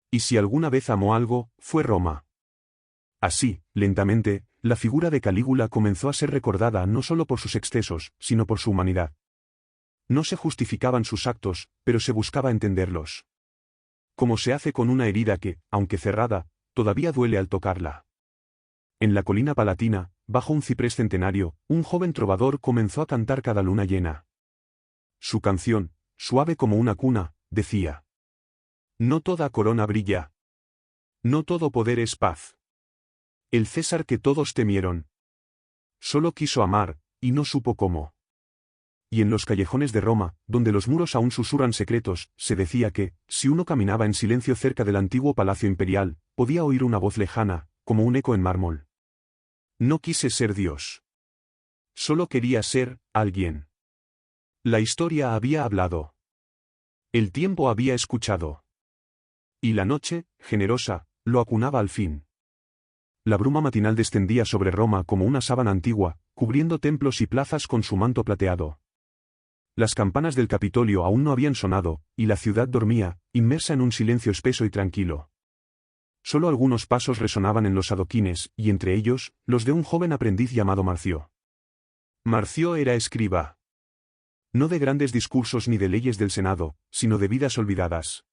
Y si alguna vez amó algo, fue Roma. Así, lentamente, la figura de Calígula comenzó a ser recordada no solo por sus excesos, sino por su humanidad. No se justificaban sus actos, pero se buscaba entenderlos. Como se hace con una herida que, aunque cerrada, todavía duele al tocarla. En la colina palatina, bajo un ciprés centenario, un joven trovador comenzó a cantar cada luna llena. Su canción, suave como una cuna, decía: no toda corona brilla. No todo poder es paz. El César que todos temieron solo quiso amar, y no supo cómo. Y en los callejones de Roma, donde los muros aún susurran secretos, se decía que, si uno caminaba en silencio cerca del antiguo palacio imperial, podía oír una voz lejana, como un eco en mármol. No quise ser Dios. Solo quería ser alguien. La historia había hablado. El tiempo había escuchado. Y la noche, generosa, lo acunaba al fin. La bruma matinal descendía sobre Roma como una sábana antigua, cubriendo templos y plazas con su manto plateado. Las campanas del Capitolio aún no habían sonado, y la ciudad dormía, inmersa en un silencio espeso y tranquilo. Solo algunos pasos resonaban en los adoquines, y entre ellos, los de un joven aprendiz llamado Marcio. Marcio era escriba. No de grandes discursos ni de leyes del Senado, sino de vidas olvidadas.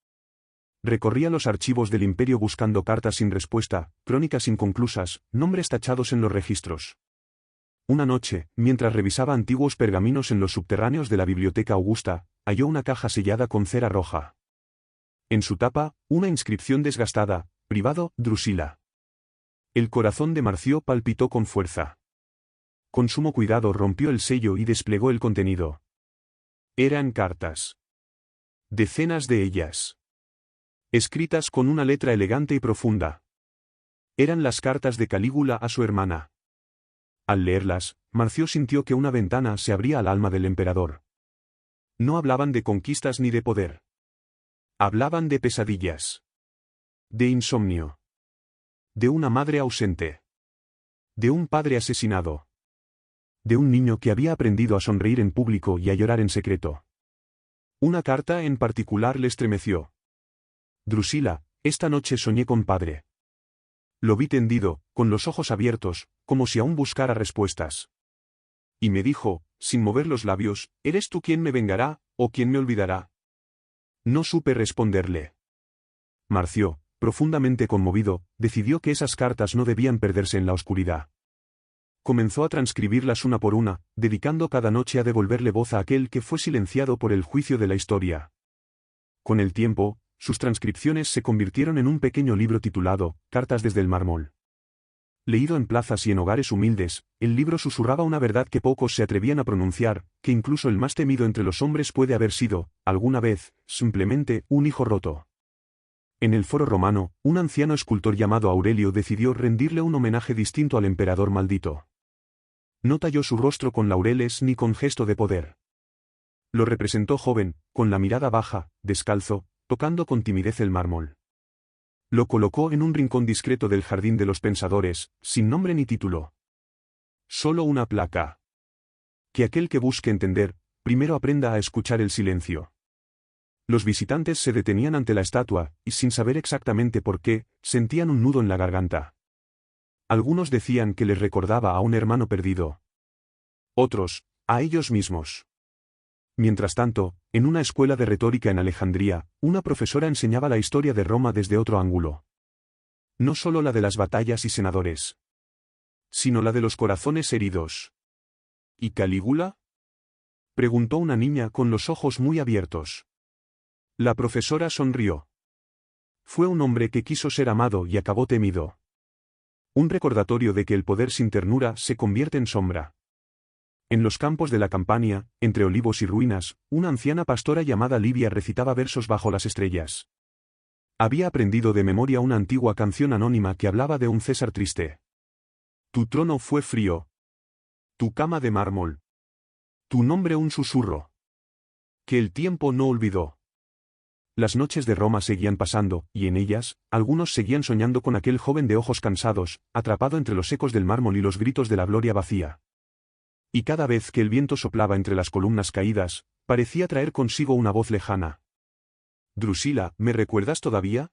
Recorría los archivos del imperio buscando cartas sin respuesta, crónicas inconclusas, nombres tachados en los registros. Una noche, mientras revisaba antiguos pergaminos en los subterráneos de la Biblioteca Augusta, halló una caja sellada con cera roja. En su tapa, una inscripción desgastada: privado, Drusila. El corazón de Marcio palpitó con fuerza. Con sumo cuidado rompió el sello y desplegó el contenido. Eran cartas. Decenas de ellas. Escritas con una letra elegante y profunda. Eran las cartas de Calígula a su hermana. Al leerlas, Marcio sintió que una ventana se abría al alma del emperador. No hablaban de conquistas ni de poder. Hablaban de pesadillas. De insomnio. De una madre ausente. De un padre asesinado. De un niño que había aprendido a sonreír en público y a llorar en secreto. Una carta en particular le estremeció. Drusila, esta noche soñé con padre. Lo vi tendido, con los ojos abiertos, como si aún buscara respuestas. Y me dijo, sin mover los labios: ¿eres tú quien me vengará, o quien me olvidará? No supe responderle. Marcio, profundamente conmovido, decidió que esas cartas no debían perderse en la oscuridad. Comenzó a transcribirlas una por una, dedicando cada noche a devolverle voz a aquel que fue silenciado por el juicio de la historia. Con el tiempo, sus transcripciones se convirtieron en un pequeño libro titulado Cartas desde el mármol. Leído en plazas y en hogares humildes, el libro susurraba una verdad que pocos se atrevían a pronunciar, que incluso el más temido entre los hombres puede haber sido, alguna vez, simplemente, un hijo roto. En el Foro Romano, un anciano escultor llamado Aurelio decidió rendirle un homenaje distinto al emperador maldito. No talló su rostro con laureles ni con gesto de poder. Lo representó joven, con la mirada baja, descalzo, tocando con timidez el mármol. Lo colocó en un rincón discreto del jardín de los pensadores, sin nombre ni título. Solo una placa. Que aquel que busque entender, primero aprenda a escuchar el silencio. Los visitantes se detenían ante la estatua, y sin saber exactamente por qué, sentían un nudo en la garganta. Algunos decían que les recordaba a un hermano perdido. Otros, a ellos mismos. Mientras tanto, en una escuela de retórica en Alejandría, una profesora enseñaba la historia de Roma desde otro ángulo. No solo la de las batallas y senadores, sino la de los corazones heridos. ¿Y Calígula?, preguntó una niña con los ojos muy abiertos. La profesora sonrió. Fue un hombre que quiso ser amado y acabó temido. Un recordatorio de que el poder sin ternura se convierte en sombra. En los campos de la Campania, entre olivos y ruinas, una anciana pastora llamada Livia recitaba versos bajo las estrellas. Había aprendido de memoria una antigua canción anónima que hablaba de un César triste. Tu trono fue frío. Tu cama de mármol. Tu nombre un susurro. Que el tiempo no olvidó. Las noches de Roma seguían pasando, y en ellas, algunos seguían soñando con aquel joven de ojos cansados, atrapado entre los ecos del mármol y los gritos de la gloria vacía. Y cada vez que el viento soplaba entre las columnas caídas, parecía traer consigo una voz lejana. Drusila, ¿me recuerdas todavía?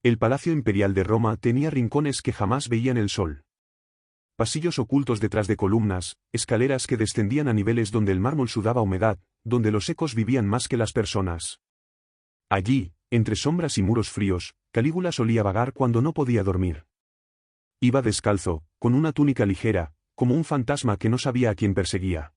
El Palacio Imperial de Roma tenía rincones que jamás veían el sol. pasillos ocultos detrás de columnas, escaleras que descendían a niveles donde el mármol sudaba humedad, donde los ecos vivían más que las personas. Allí, entre sombras y muros fríos, Calígula solía vagar cuando no podía dormir. Iba descalzo, con una túnica ligera, como un fantasma que no sabía a quién perseguía.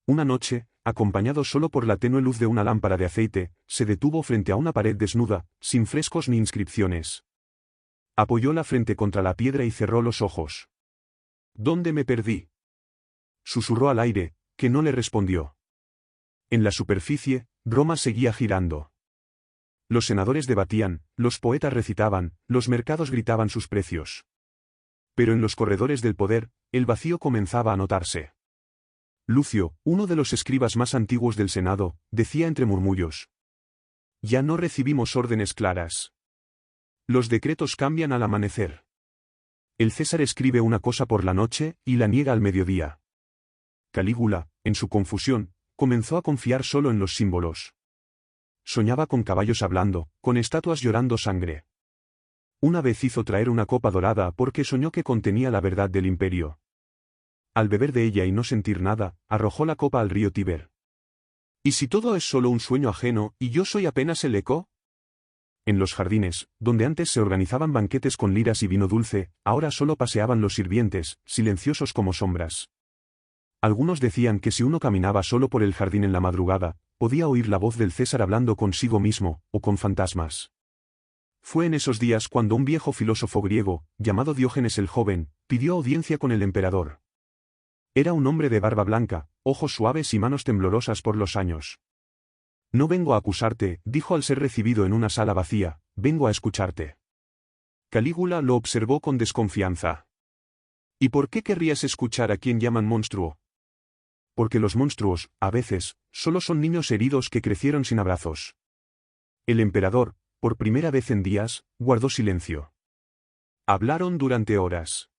Una noche, acompañado solo por la tenue luz de una lámpara de aceite, se detuvo frente a una pared desnuda, sin frescos ni inscripciones. Apoyó la frente contra la piedra y cerró los ojos. ¿Dónde me perdí?, susurró al aire, que no le respondió. En la superficie, Roma seguía girando. Los senadores debatían, los poetas recitaban, los mercados gritaban sus precios. Pero en los corredores del poder, el vacío comenzaba a notarse. Lucio, uno de los escribas más antiguos del Senado, decía entre murmullos: ya no recibimos órdenes claras. Los decretos cambian al amanecer. El César escribe una cosa por la noche y la niega al mediodía. Calígula, en su confusión, comenzó a confiar solo en los símbolos. Soñaba con caballos hablando, con estatuas llorando sangre. Una vez hizo traer una copa dorada porque soñó que contenía la verdad del imperio. Al beber de ella y no sentir nada, arrojó la copa al río Tíber. ¿Y si todo es solo un sueño ajeno y yo soy apenas el eco? En los jardines, donde antes se organizaban banquetes con liras y vino dulce, ahora solo paseaban los sirvientes, silenciosos como sombras. Algunos decían que si uno caminaba solo por el jardín en la madrugada, podía oír la voz del César hablando consigo mismo, o con fantasmas. Fue en esos días cuando un viejo filósofo griego, llamado Diógenes el Joven, pidió audiencia con el emperador. Era un hombre de barba blanca, ojos suaves y manos temblorosas por los años. No vengo a acusarte, dijo al ser recibido en una sala vacía, vengo a escucharte. Calígula lo observó con desconfianza. ¿Y por qué querrías escuchar a quien llaman monstruo? Porque los monstruos, a veces, solo son niños heridos que crecieron sin abrazos. El emperador, por primera vez en días, guardó silencio. Hablaron durante horas.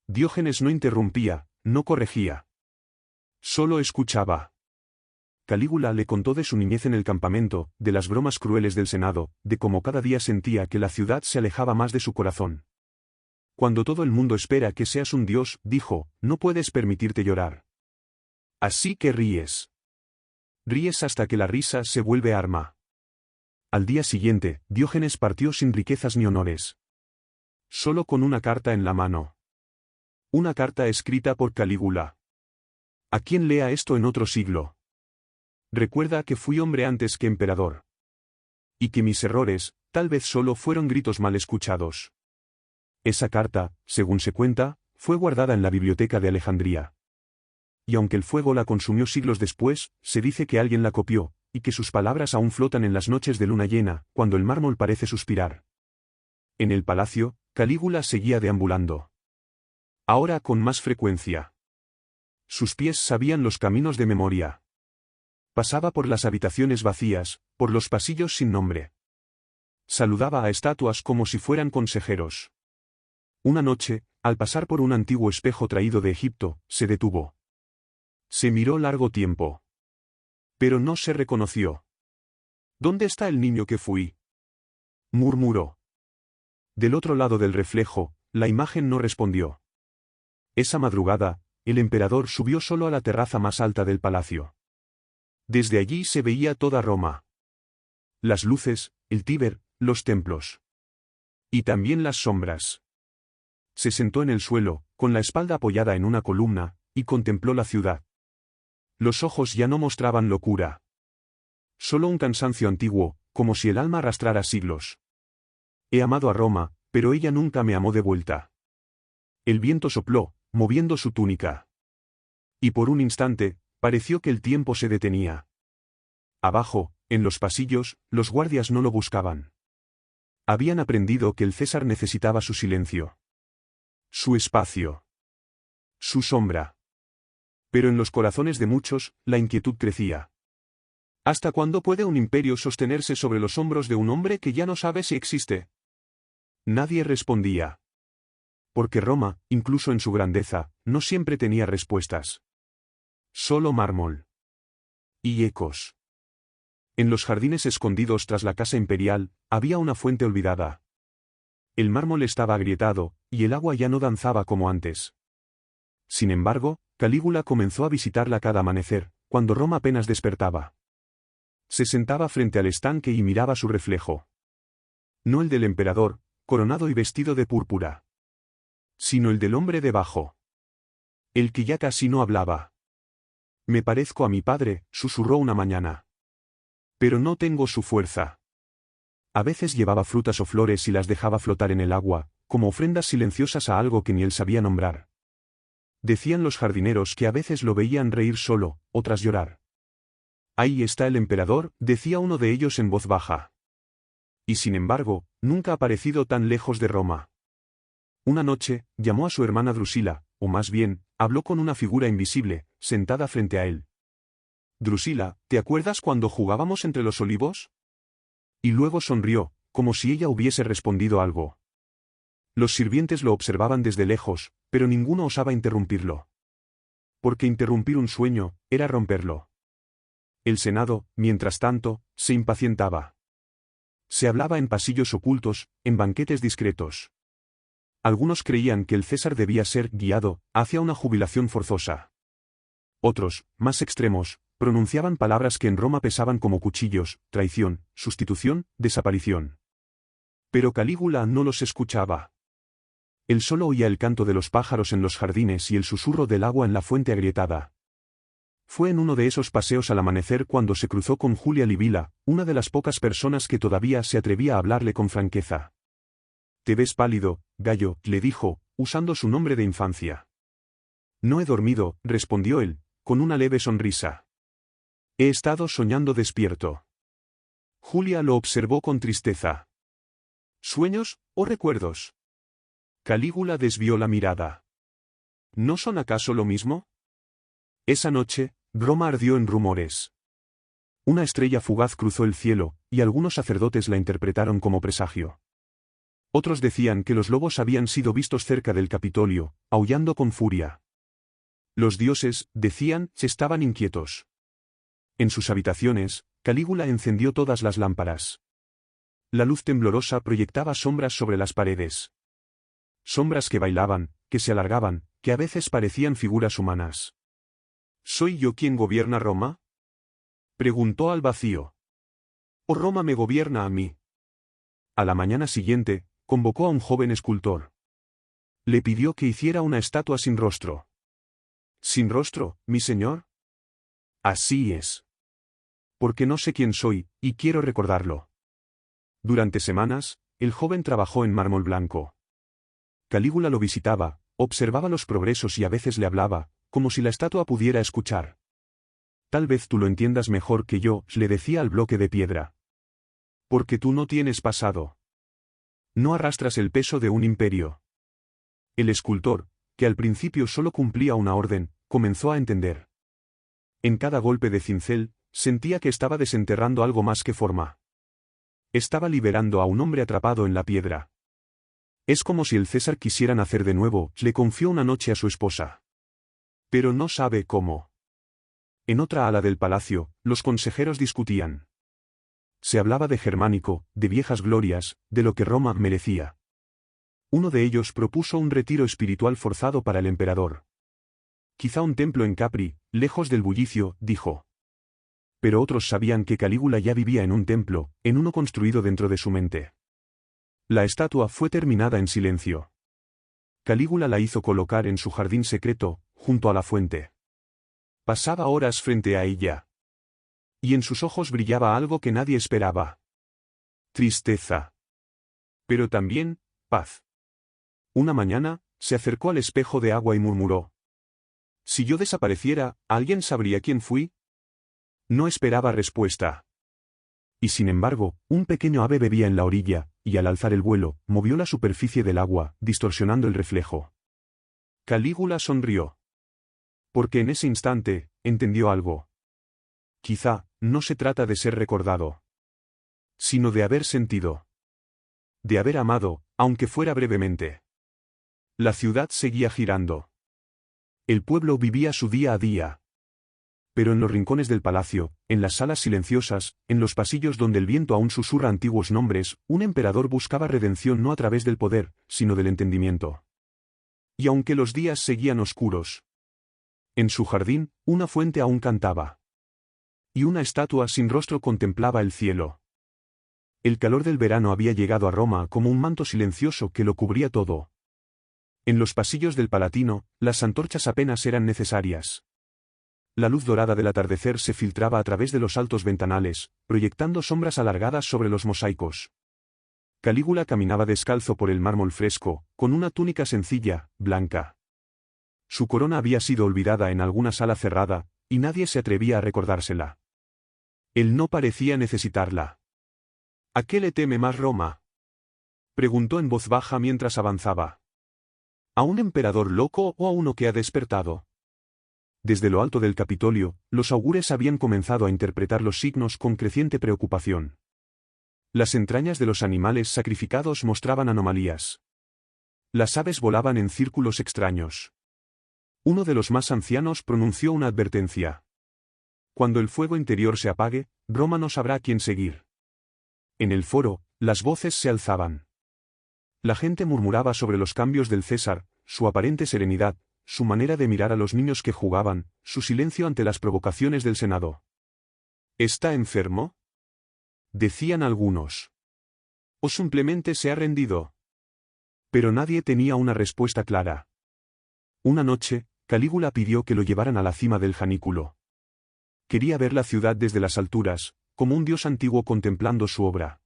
Diógenes no interrumpía, no corregía. Solo escuchaba. Calígula le contó de su niñez en el campamento, de las bromas crueles del Senado, de cómo cada día sentía que la ciudad se alejaba más de su corazón. Cuando todo el mundo espera que seas un dios, dijo, no puedes permitirte llorar. Así que ríes. Ríes hasta que la risa se vuelve arma. Al día siguiente, Diógenes partió sin riquezas ni honores. Solo con una carta en la mano. Una carta escrita por Calígula. ¿A quién lea esto en otro siglo? Recuerda que fui hombre antes que emperador. Y que mis errores, tal vez solo fueron gritos mal escuchados. Esa carta, según se cuenta, fue guardada en la biblioteca de Alejandría. Y aunque el fuego la consumió siglos después, se dice que alguien la copió, y que sus palabras aún flotan en las noches de luna llena, cuando el mármol parece suspirar. En el palacio, Calígula seguía deambulando. Ahora con más frecuencia. Sus pies sabían los caminos de memoria. Pasaba por las habitaciones vacías, por los pasillos sin nombre. Saludaba a estatuas como si fueran consejeros. Una noche, al pasar por un antiguo espejo traído de Egipto, se detuvo. Se miró largo tiempo. Pero no se reconoció. ¿Dónde está el niño que fui?, murmuró. Del otro lado del reflejo, la imagen no respondió. Esa madrugada, el emperador subió solo a la terraza más alta del palacio. Desde allí se veía toda Roma. Las luces, el Tíber, los templos. Y también las sombras. Se sentó en el suelo, con la espalda apoyada en una columna, y contempló la ciudad. Los ojos ya no mostraban locura. Solo un cansancio antiguo, como si el alma arrastrara siglos. He amado a Roma, pero ella nunca me amó de vuelta. El viento sopló, moviendo su túnica. Y por un instante, pareció que el tiempo se detenía. Abajo, en los pasillos, los guardias no lo buscaban. Habían aprendido que el César necesitaba su silencio. Su espacio. Su sombra. Pero en los corazones de muchos, la inquietud crecía. ¿Hasta cuándo puede un imperio sostenerse sobre los hombros de un hombre que ya no sabe si existe? Nadie respondía. Porque Roma, incluso en su grandeza, no siempre tenía respuestas. Solo mármol. Y ecos. En los jardines escondidos tras la casa imperial, había una fuente olvidada. El mármol estaba agrietado, y el agua ya no danzaba como antes. Sin embargo, Calígula comenzó a visitarla cada amanecer, cuando Roma apenas despertaba. Se sentaba frente al estanque y miraba su reflejo. No el del emperador, coronado y vestido de púrpura, sino el del hombre debajo. El que ya casi no hablaba. Me parezco a mi padre, susurró una mañana. Pero no tengo su fuerza. A veces llevaba frutas o flores y las dejaba flotar en el agua, como ofrendas silenciosas a algo que ni él sabía nombrar. Decían los jardineros que a veces lo veían reír solo, otras llorar. Ahí está el emperador, decía uno de ellos en voz baja. Y sin embargo, nunca ha aparecido tan lejos de Roma. Una noche, llamó a su hermana Drusila, o más bien, habló con una figura invisible, sentada frente a él. Drusila, ¿te acuerdas cuando jugábamos entre los olivos? Y luego sonrió, como si ella hubiese respondido algo. Los sirvientes lo observaban desde lejos, pero ninguno osaba interrumpirlo. Porque interrumpir un sueño, era romperlo. El Senado, mientras tanto, se impacientaba. Se hablaba en pasillos ocultos, en banquetes discretos. Algunos creían que el César debía ser guiado hacia una jubilación forzosa. Otros, más extremos, pronunciaban palabras que en Roma pesaban como cuchillos: traición, sustitución, desaparición. Pero Calígula no los escuchaba. Él solo oía el canto de los pájaros en los jardines y el susurro del agua en la fuente agrietada. Fue en uno de esos paseos al amanecer cuando se cruzó con Julia Livila, una de las pocas personas que todavía se atrevía a hablarle con franqueza. «Te ves pálido, Gallo», le dijo, usando su nombre de infancia. «No he dormido», respondió él, con una leve sonrisa. «He estado soñando despierto». Julia lo observó con tristeza. «¿Sueños, o recuerdos?» Calígula desvió la mirada. ¿No son acaso lo mismo? Esa noche, Roma ardió en rumores. Una estrella fugaz cruzó el cielo, y algunos sacerdotes la interpretaron como presagio. Otros decían que los lobos habían sido vistos cerca del Capitolio, aullando con furia. Los dioses, decían, estaban inquietos. En sus habitaciones, Calígula encendió todas las lámparas. La luz temblorosa proyectaba sombras sobre las paredes. Sombras que bailaban, que se alargaban, que a veces parecían figuras humanas. ¿Soy yo quien gobierna Roma?, preguntó al vacío. ¿O Roma me gobierna a mí? A la mañana siguiente, convocó a un joven escultor. Le pidió que hiciera una estatua sin rostro. ¿Sin rostro, mi señor? Así es. Porque no sé quién soy, y quiero recordarlo. Durante semanas, el joven trabajó en mármol blanco. Calígula lo visitaba, observaba los progresos y a veces le hablaba, como si la estatua pudiera escuchar. Tal vez tú lo entiendas mejor que yo, le decía al bloque de piedra. Porque tú no tienes pasado. No arrastras el peso de un imperio. El escultor, que al principio solo cumplía una orden, comenzó a entender. En cada golpe de cincel, sentía que estaba desenterrando algo más que forma. Estaba liberando a un hombre atrapado en la piedra. Es como si el César quisiera nacer de nuevo, le confió una noche a su esposa. Pero no sabe cómo. En otra ala del palacio, los consejeros discutían. Se hablaba de Germánico, de viejas glorias, de lo que Roma merecía. Uno de ellos propuso un retiro espiritual forzado para el emperador. Quizá un templo en Capri, lejos del bullicio, dijo. Pero otros sabían que Calígula ya vivía en un templo, en uno construido dentro de su mente. La estatua fue terminada en silencio. Calígula la hizo colocar en su jardín secreto, junto a la fuente. Pasaba horas frente a ella. Y en sus ojos brillaba algo que nadie esperaba. Tristeza. Pero también, paz. Una mañana, se acercó al espejo de agua y murmuró. Si yo desapareciera, ¿alguien sabría quién fui? No esperaba respuesta. Y sin embargo, un pequeño ave bebía en la orilla, y al alzar el vuelo, movió la superficie del agua, distorsionando el reflejo. Calígula sonrió. Porque en ese instante, entendió algo. Quizá, no se trata de ser recordado, sino de haber sentido. De haber amado, aunque fuera brevemente. La ciudad seguía girando. El pueblo vivía su día a día. Pero en los rincones del palacio, en las salas silenciosas, en los pasillos donde el viento aún susurra antiguos nombres, un emperador buscaba redención no a través del poder, sino del entendimiento. Y aunque los días seguían oscuros, en su jardín, una fuente aún cantaba. Y una estatua sin rostro contemplaba el cielo. El calor del verano había llegado a Roma como un manto silencioso que lo cubría todo. En los pasillos del Palatino, las antorchas apenas eran necesarias. La luz dorada del atardecer se filtraba a través de los altos ventanales, proyectando sombras alargadas sobre los mosaicos. Calígula caminaba descalzo por el mármol fresco, con una túnica sencilla, blanca. Su corona había sido olvidada en alguna sala cerrada, y nadie se atrevía a recordársela. Él no parecía necesitarla. ¿A qué le teme más Roma?, preguntó en voz baja mientras avanzaba. ¿A un emperador loco o a uno que ha despertado? Desde lo alto del Capitolio, los augures habían comenzado a interpretar los signos con creciente preocupación. Las entrañas de los animales sacrificados mostraban anomalías. Las aves volaban en círculos extraños. Uno de los más ancianos pronunció una advertencia. Cuando el fuego interior se apague, Roma no sabrá a quién seguir. En el foro, las voces se alzaban. La gente murmuraba sobre los cambios del César, su aparente serenidad, su manera de mirar a los niños que jugaban, su silencio ante las provocaciones del Senado. ¿Está enfermo?, decían algunos. ¿O simplemente se ha rendido? Pero nadie tenía una respuesta clara. Una noche, Calígula pidió que lo llevaran a la cima del Janículo. Quería ver la ciudad desde las alturas, como un dios antiguo contemplando su obra.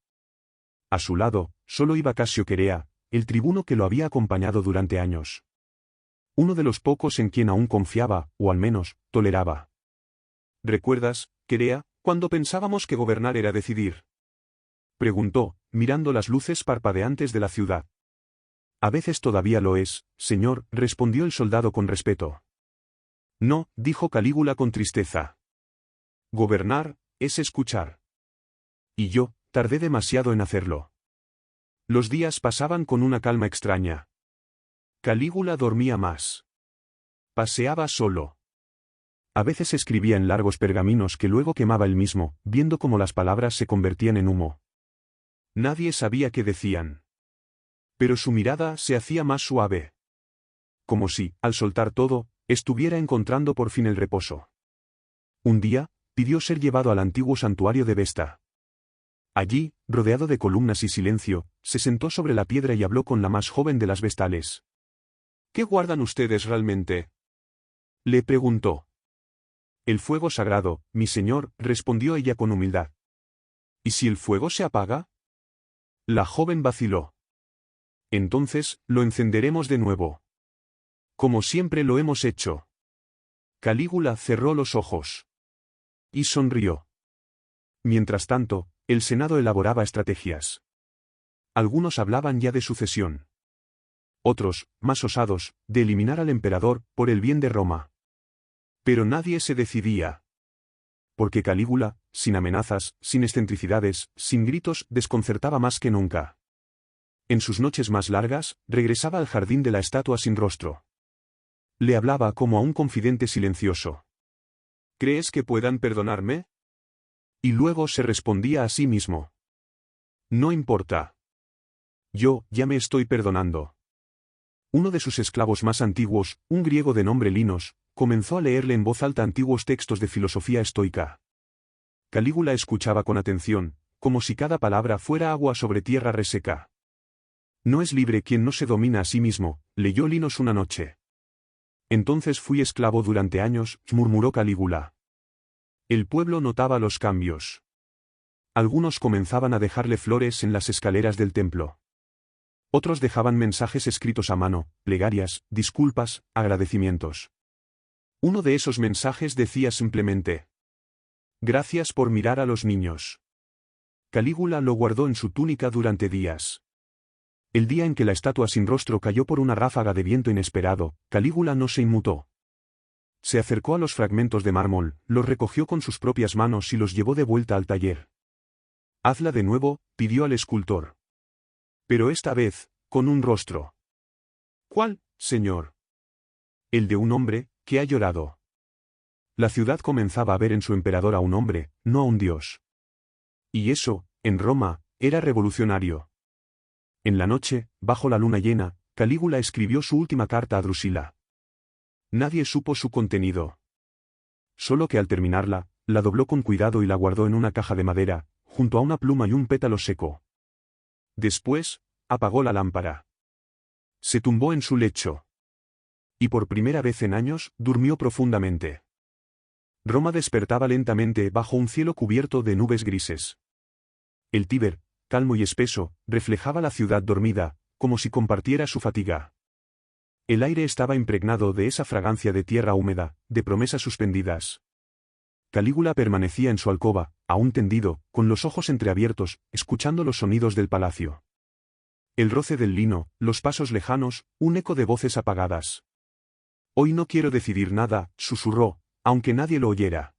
A su lado, solo iba Casio Querea, el tribuno que lo había acompañado durante años. Uno de los pocos en quien aún confiaba, o al menos, toleraba. ¿Recuerdas, Querea, cuando pensábamos que gobernar era decidir?, preguntó, mirando las luces parpadeantes de la ciudad. A veces todavía lo es, señor, respondió el soldado con respeto. No, dijo Calígula con tristeza. Gobernar, es escuchar. Y yo, tardé demasiado en hacerlo. Los días pasaban con una calma extraña. Calígula dormía más. Paseaba solo. A veces escribía en largos pergaminos que luego quemaba él mismo, viendo cómo las palabras se convertían en humo. Nadie sabía qué decían. Pero su mirada se hacía más suave. Como si, al soltar todo, estuviera encontrando por fin el reposo. Un día, pidió ser llevado al antiguo santuario de Vesta. Allí, rodeado de columnas y silencio, se sentó sobre la piedra y habló con la más joven de las vestales. ¿Qué guardan ustedes realmente?, le preguntó. El fuego sagrado, mi señor, respondió ella con humildad. ¿Y si el fuego se apaga? La joven vaciló. Entonces, lo encenderemos de nuevo. Como siempre lo hemos hecho. Calígula cerró los ojos. Y sonrió. Mientras tanto, el Senado elaboraba estrategias. Algunos hablaban ya de sucesión. Otros, más osados, de eliminar al emperador, por el bien de Roma. Pero nadie se decidía. Porque Calígula, sin amenazas, sin excentricidades, sin gritos, desconcertaba más que nunca. En sus noches más largas, regresaba al jardín de la estatua sin rostro. Le hablaba como a un confidente silencioso. ¿Crees que puedan perdonarme? Y luego se respondía a sí mismo. No importa. Yo, ya me estoy perdonando. Uno de sus esclavos más antiguos, un griego de nombre Linos, comenzó a leerle en voz alta antiguos textos de filosofía estoica. Calígula escuchaba con atención, como si cada palabra fuera agua sobre tierra reseca. No es libre quien no se domina a sí mismo, leyó Linos una noche. Entonces fui esclavo durante años, murmuró Calígula. El pueblo notaba los cambios. Algunos comenzaban a dejarle flores en las escaleras del templo. Otros dejaban mensajes escritos a mano, plegarias, disculpas, agradecimientos. Uno de esos mensajes decía simplemente: gracias por mirar a los niños. Calígula lo guardó en su túnica durante días. El día en que la estatua sin rostro cayó por una ráfaga de viento inesperado, Calígula no se inmutó. Se acercó a los fragmentos de mármol, los recogió con sus propias manos y los llevó de vuelta al taller. Hazla de nuevo, pidió al escultor. Pero esta vez, con un rostro. ¿Cuál, señor? El de un hombre, que ha llorado. La ciudad comenzaba a ver en su emperador a un hombre, no a un dios. Y eso, en Roma, era revolucionario. En la noche, bajo la luna llena, Calígula escribió su última carta a Drusila. Nadie supo su contenido. Solo que al terminarla, la dobló con cuidado y la guardó en una caja de madera, junto a una pluma y un pétalo seco. Después, apagó la lámpara. Se tumbó en su lecho. Y por primera vez en años, durmió profundamente. Roma despertaba lentamente bajo un cielo cubierto de nubes grises. El Tíber, calmo y espeso, reflejaba la ciudad dormida, como si compartiera su fatiga. El aire estaba impregnado de esa fragancia de tierra húmeda, de promesas suspendidas. Calígula permanecía en su alcoba, aún tendido, con los ojos entreabiertos, escuchando los sonidos del palacio. El roce del lino, los pasos lejanos, un eco de voces apagadas. Hoy no quiero decidir nada, susurró, aunque nadie lo oyera.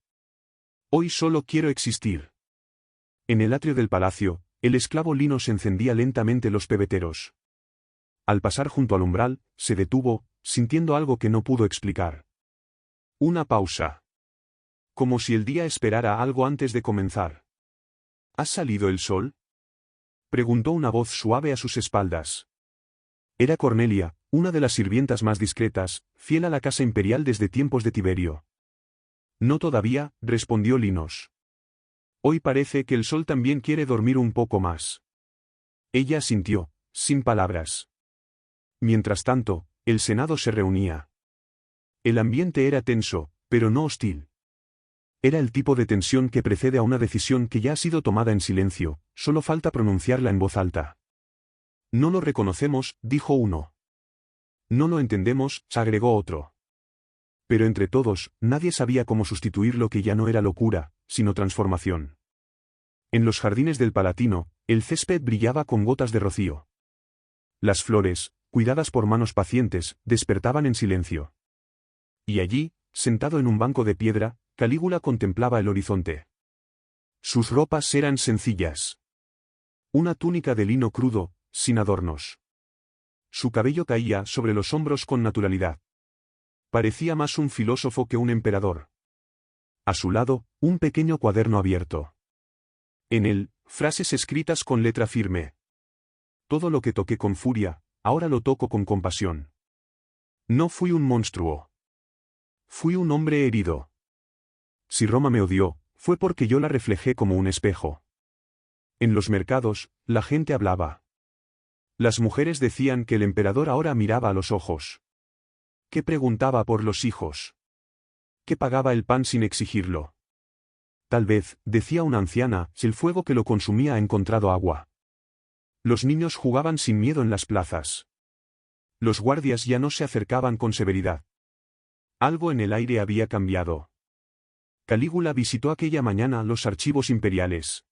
Hoy solo quiero existir. En el atrio del palacio, el esclavo Linos encendía lentamente los pebeteros. Al pasar junto al umbral, se detuvo, sintiendo algo que no pudo explicar. Una pausa. Como si el día esperara algo antes de comenzar. ¿Ha salido el sol? Preguntó una voz suave a sus espaldas. Era Cornelia, una de las sirvientas más discretas, fiel a la casa imperial desde tiempos de Tiberio. No todavía, respondió Linos. Hoy parece que el sol también quiere dormir un poco más. Ella asintió, sin palabras. Mientras tanto, el Senado se reunía. El ambiente era tenso, pero no hostil. Era el tipo de tensión que precede a una decisión que ya ha sido tomada en silencio, solo falta pronunciarla en voz alta. No lo reconocemos, dijo uno. No lo entendemos, agregó otro. Pero entre todos, nadie sabía cómo sustituir lo que ya no era locura, sino transformación. En los jardines del Palatino, el césped brillaba con gotas de rocío. Las flores, cuidadas por manos pacientes, despertaban en silencio. Y allí, sentado en un banco de piedra, Calígula contemplaba el horizonte. Sus ropas eran sencillas. Una túnica de lino crudo, sin adornos. Su cabello caía sobre los hombros con naturalidad. Parecía más un filósofo que un emperador. A su lado, un pequeño cuaderno abierto. En él, frases escritas con letra firme. Todo lo que toqué con furia, ahora lo toco con compasión. No fui un monstruo. Fui un hombre herido. Si Roma me odió, fue porque yo la reflejé como un espejo. En los mercados, la gente hablaba. Las mujeres decían que el emperador ahora miraba a los ojos. Que preguntaba por los hijos. Que pagaba el pan sin exigirlo. Tal vez, decía una anciana, si el fuego que lo consumía ha encontrado agua. Los niños jugaban sin miedo en las plazas. Los guardias ya no se acercaban con severidad. Algo en el aire había cambiado. Calígula visitó aquella mañana los archivos imperiales.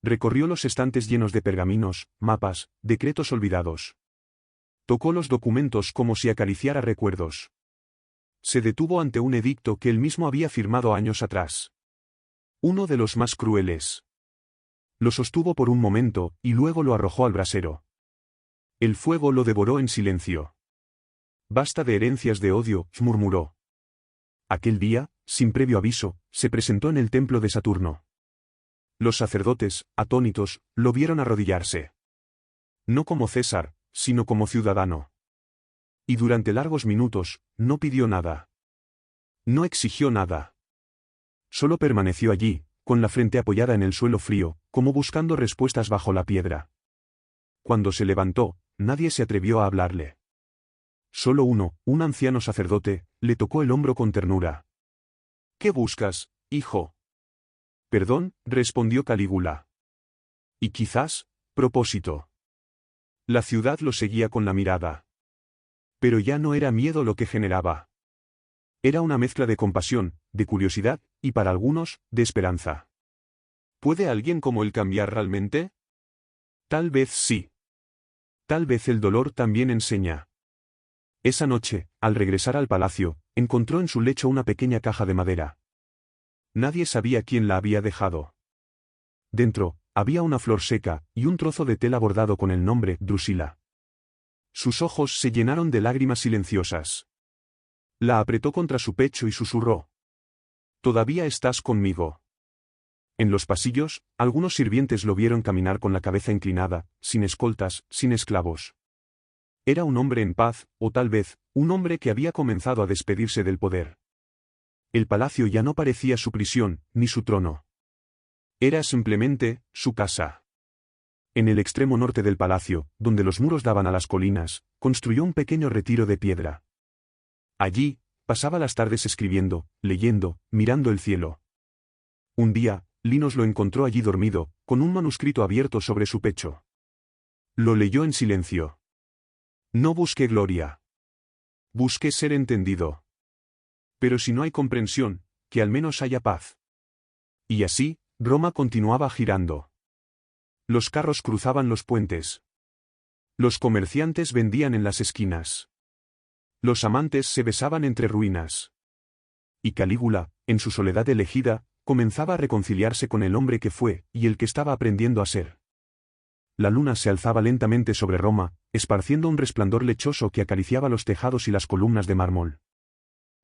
Recorrió los estantes llenos de pergaminos, mapas, decretos olvidados. Tocó los documentos como si acariciara recuerdos. Se detuvo ante un edicto que él mismo había firmado años atrás. Uno de los más crueles. Lo sostuvo por un momento, y luego lo arrojó al brasero. El fuego lo devoró en silencio. Basta de herencias de odio, murmuró. Aquel día, sin previo aviso, se presentó en el templo de Saturno. Los sacerdotes, atónitos, lo vieron arrodillarse. No como César, sino como ciudadano. Y durante largos minutos, no pidió nada. No exigió nada. Solo permaneció allí, con la frente apoyada en el suelo frío, como buscando respuestas bajo la piedra. Cuando se levantó, nadie se atrevió a hablarle. Solo uno, un anciano sacerdote, le tocó el hombro con ternura. ¿Qué buscas, hijo? Perdón, respondió Calígula. Y quizás, propósito. La ciudad lo seguía con la mirada. Pero ya no era miedo lo que generaba. Era una mezcla de compasión, de curiosidad, y para algunos, de esperanza. ¿Puede alguien como él cambiar realmente? Tal vez sí. Tal vez el dolor también enseña. Esa noche, al regresar al palacio, encontró en su lecho una pequeña caja de madera. Nadie sabía quién la había dejado. Dentro, había una flor seca, y un trozo de tela bordado con el nombre Drusila. Sus ojos se llenaron de lágrimas silenciosas. La apretó contra su pecho y susurró. ¿Todavía estás conmigo? En los pasillos, algunos sirvientes lo vieron caminar con la cabeza inclinada, sin escoltas, sin esclavos. Era un hombre en paz, o tal vez, un hombre que había comenzado a despedirse del poder. El palacio ya no parecía su prisión, ni su trono. Era simplemente, su casa. En el extremo norte del palacio, donde los muros daban a las colinas, construyó un pequeño retiro de piedra. Allí, pasaba las tardes escribiendo, leyendo, mirando el cielo. Un día, Linos lo encontró allí dormido, con un manuscrito abierto sobre su pecho. Lo leyó en silencio. No busqué gloria. Busqué ser entendido. Pero si no hay comprensión, que al menos haya paz. Y así, Roma continuaba girando. Los carros cruzaban los puentes. Los comerciantes vendían en las esquinas. Los amantes se besaban entre ruinas. Y Calígula, en su soledad elegida, comenzaba a reconciliarse con el hombre que fue, y el que estaba aprendiendo a ser. La luna se alzaba lentamente sobre Roma, esparciendo un resplandor lechoso que acariciaba los tejados y las columnas de mármol.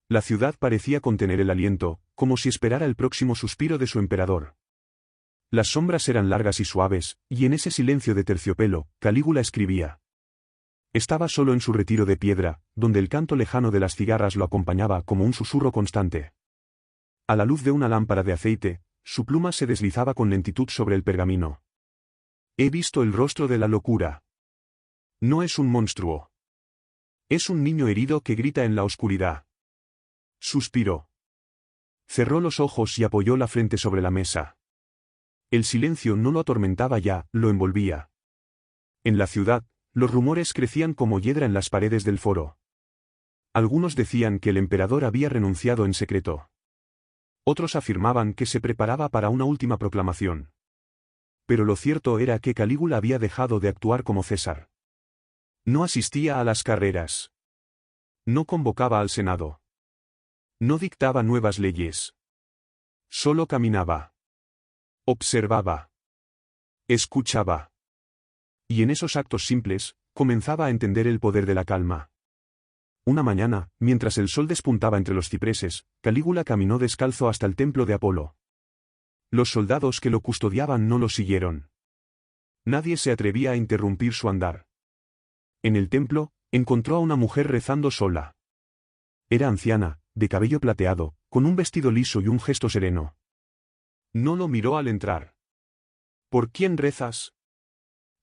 La ciudad parecía contener el aliento, como si esperara el próximo suspiro de su emperador. Las sombras eran largas y suaves, y en ese silencio de terciopelo, Calígula escribía. Estaba solo en su retiro de piedra, donde el canto lejano de las cigarras lo acompañaba como un susurro constante. A la luz de una lámpara de aceite, su pluma se deslizaba con lentitud sobre el pergamino. He visto el rostro de la locura. No es un monstruo. Es un niño herido que grita en la oscuridad. Suspiró. Cerró los ojos y apoyó la frente sobre la mesa. El silencio no lo atormentaba ya, lo envolvía. En la ciudad, los rumores crecían como hiedra en las paredes del foro. Algunos decían que el emperador había renunciado en secreto. Otros afirmaban que se preparaba para una última proclamación. Pero lo cierto era que Calígula había dejado de actuar como César. No asistía a las carreras. No convocaba al Senado. No dictaba nuevas leyes. Solo caminaba. Observaba. Escuchaba. Y en esos actos simples, comenzaba a entender el poder de la calma. Una mañana, mientras el sol despuntaba entre los cipreses, Calígula caminó descalzo hasta el templo de Apolo. Los soldados que lo custodiaban no lo siguieron. Nadie se atrevía a interrumpir su andar. En el templo, encontró a una mujer rezando sola. Era anciana, de cabello plateado, con un vestido liso y un gesto sereno. No lo miró al entrar. ¿Por quién rezas?,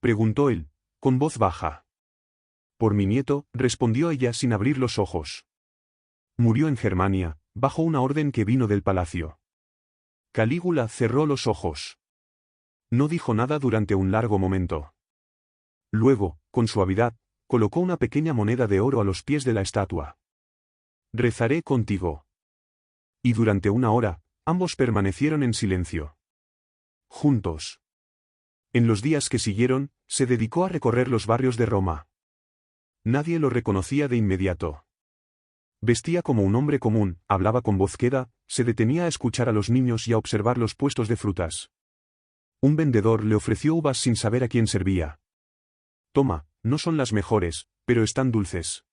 preguntó él, con voz baja. Por mi nieto, respondió ella sin abrir los ojos. Murió en Germania, bajo una orden que vino del palacio. Calígula cerró los ojos. No dijo nada durante un largo momento. Luego, con suavidad, colocó una pequeña moneda de oro a los pies de la estatua. Rezaré contigo. Y durante una hora, ambos permanecieron en silencio. Juntos. En los días que siguieron, se dedicó a recorrer los barrios de Roma. Nadie lo reconocía de inmediato. Vestía como un hombre común, hablaba con voz queda, se detenía a escuchar a los niños y a observar los puestos de frutas. Un vendedor le ofreció uvas sin saber a quién servía. Toma, no son las mejores, pero están dulces.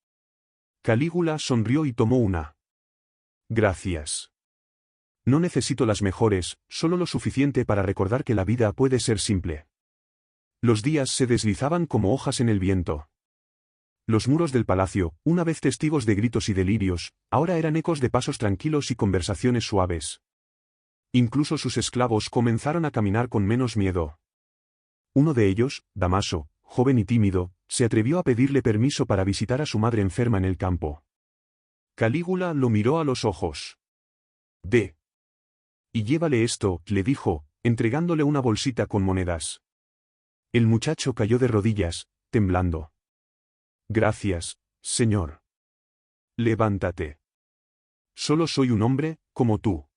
Calígula sonrió y tomó una. Gracias. No necesito las mejores, solo lo suficiente para recordar que la vida puede ser simple. Los días se deslizaban como hojas en el viento. Los muros del palacio, una vez testigos de gritos y delirios, ahora eran ecos de pasos tranquilos y conversaciones suaves. Incluso sus esclavos comenzaron a caminar con menos miedo. Uno de ellos, Damaso, joven y tímido, se atrevió a pedirle permiso para visitar a su madre enferma en el campo. Calígula lo miró a los ojos. Ve. Y llévale esto, le dijo, entregándole una bolsita con monedas. El muchacho cayó de rodillas, temblando. Gracias, señor. Levántate. Solo soy un hombre, como tú.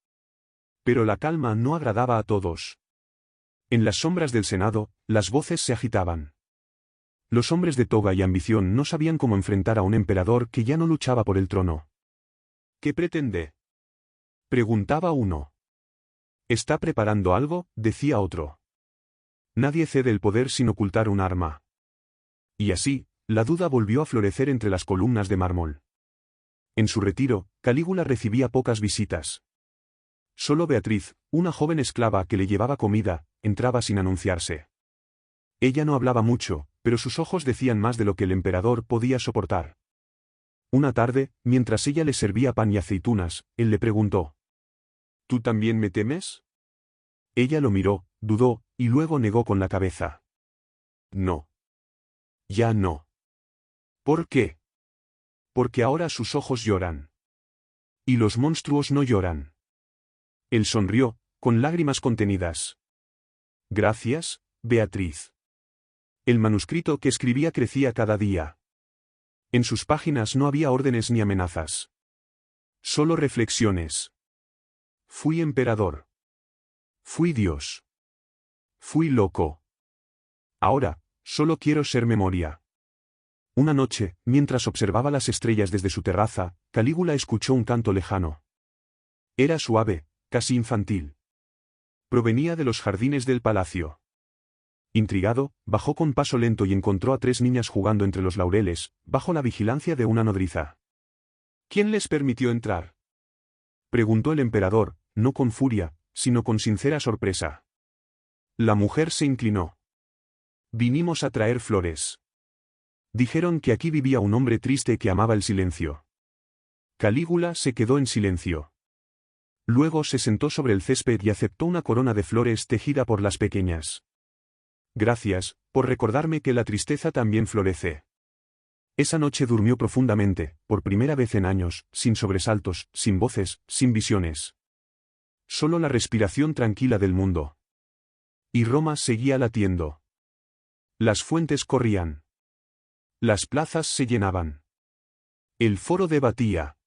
Pero la calma no agradaba a todos. En las sombras del Senado, las voces se agitaban. Los hombres de toga y ambición no sabían cómo enfrentar a un emperador que ya no luchaba por el trono. ¿Qué pretende?, preguntaba uno. ¿Está preparando algo?, decía otro. Nadie cede el poder sin ocultar un arma. Y así, la duda volvió a florecer entre las columnas de mármol. En su retiro, Calígula recibía pocas visitas. Solo Beatriz, una joven esclava que le llevaba comida, entraba sin anunciarse. Ella no hablaba mucho, pero sus ojos decían más de lo que el emperador podía soportar. Una tarde, mientras ella le servía pan y aceitunas, él le preguntó: ¿Tú también me temes? Ella lo miró, dudó, y luego negó con la cabeza. No. Ya no. ¿Por qué? Porque ahora sus ojos lloran. Y los monstruos no lloran. Él sonrió, con lágrimas contenidas. Gracias, Beatriz. El manuscrito que escribía crecía cada día. En sus páginas no había órdenes ni amenazas. Solo reflexiones. Fui emperador. Fui Dios. Fui loco. Ahora, solo quiero ser memoria. Una noche, mientras observaba las estrellas desde su terraza, Calígula escuchó un canto lejano. Era suave, casi infantil. Provenía de los jardines del palacio. Intrigado, bajó con paso lento y encontró a 3 niñas jugando entre los laureles, bajo la vigilancia de una nodriza. ¿Quién les permitió entrar?, preguntó el emperador, no con furia, sino con sincera sorpresa. La mujer se inclinó. Vinimos a traer flores. Dijeron que aquí vivía un hombre triste que amaba el silencio. Calígula se quedó en silencio. Luego se sentó sobre el césped y aceptó una corona de flores tejida por las pequeñas. Gracias, por recordarme que la tristeza también florece. Esa noche durmió profundamente, por primera vez en años, sin sobresaltos, sin voces, sin visiones. Solo la respiración tranquila del mundo. Y Roma seguía latiendo. Las fuentes corrían. Las plazas se llenaban. El foro debatía.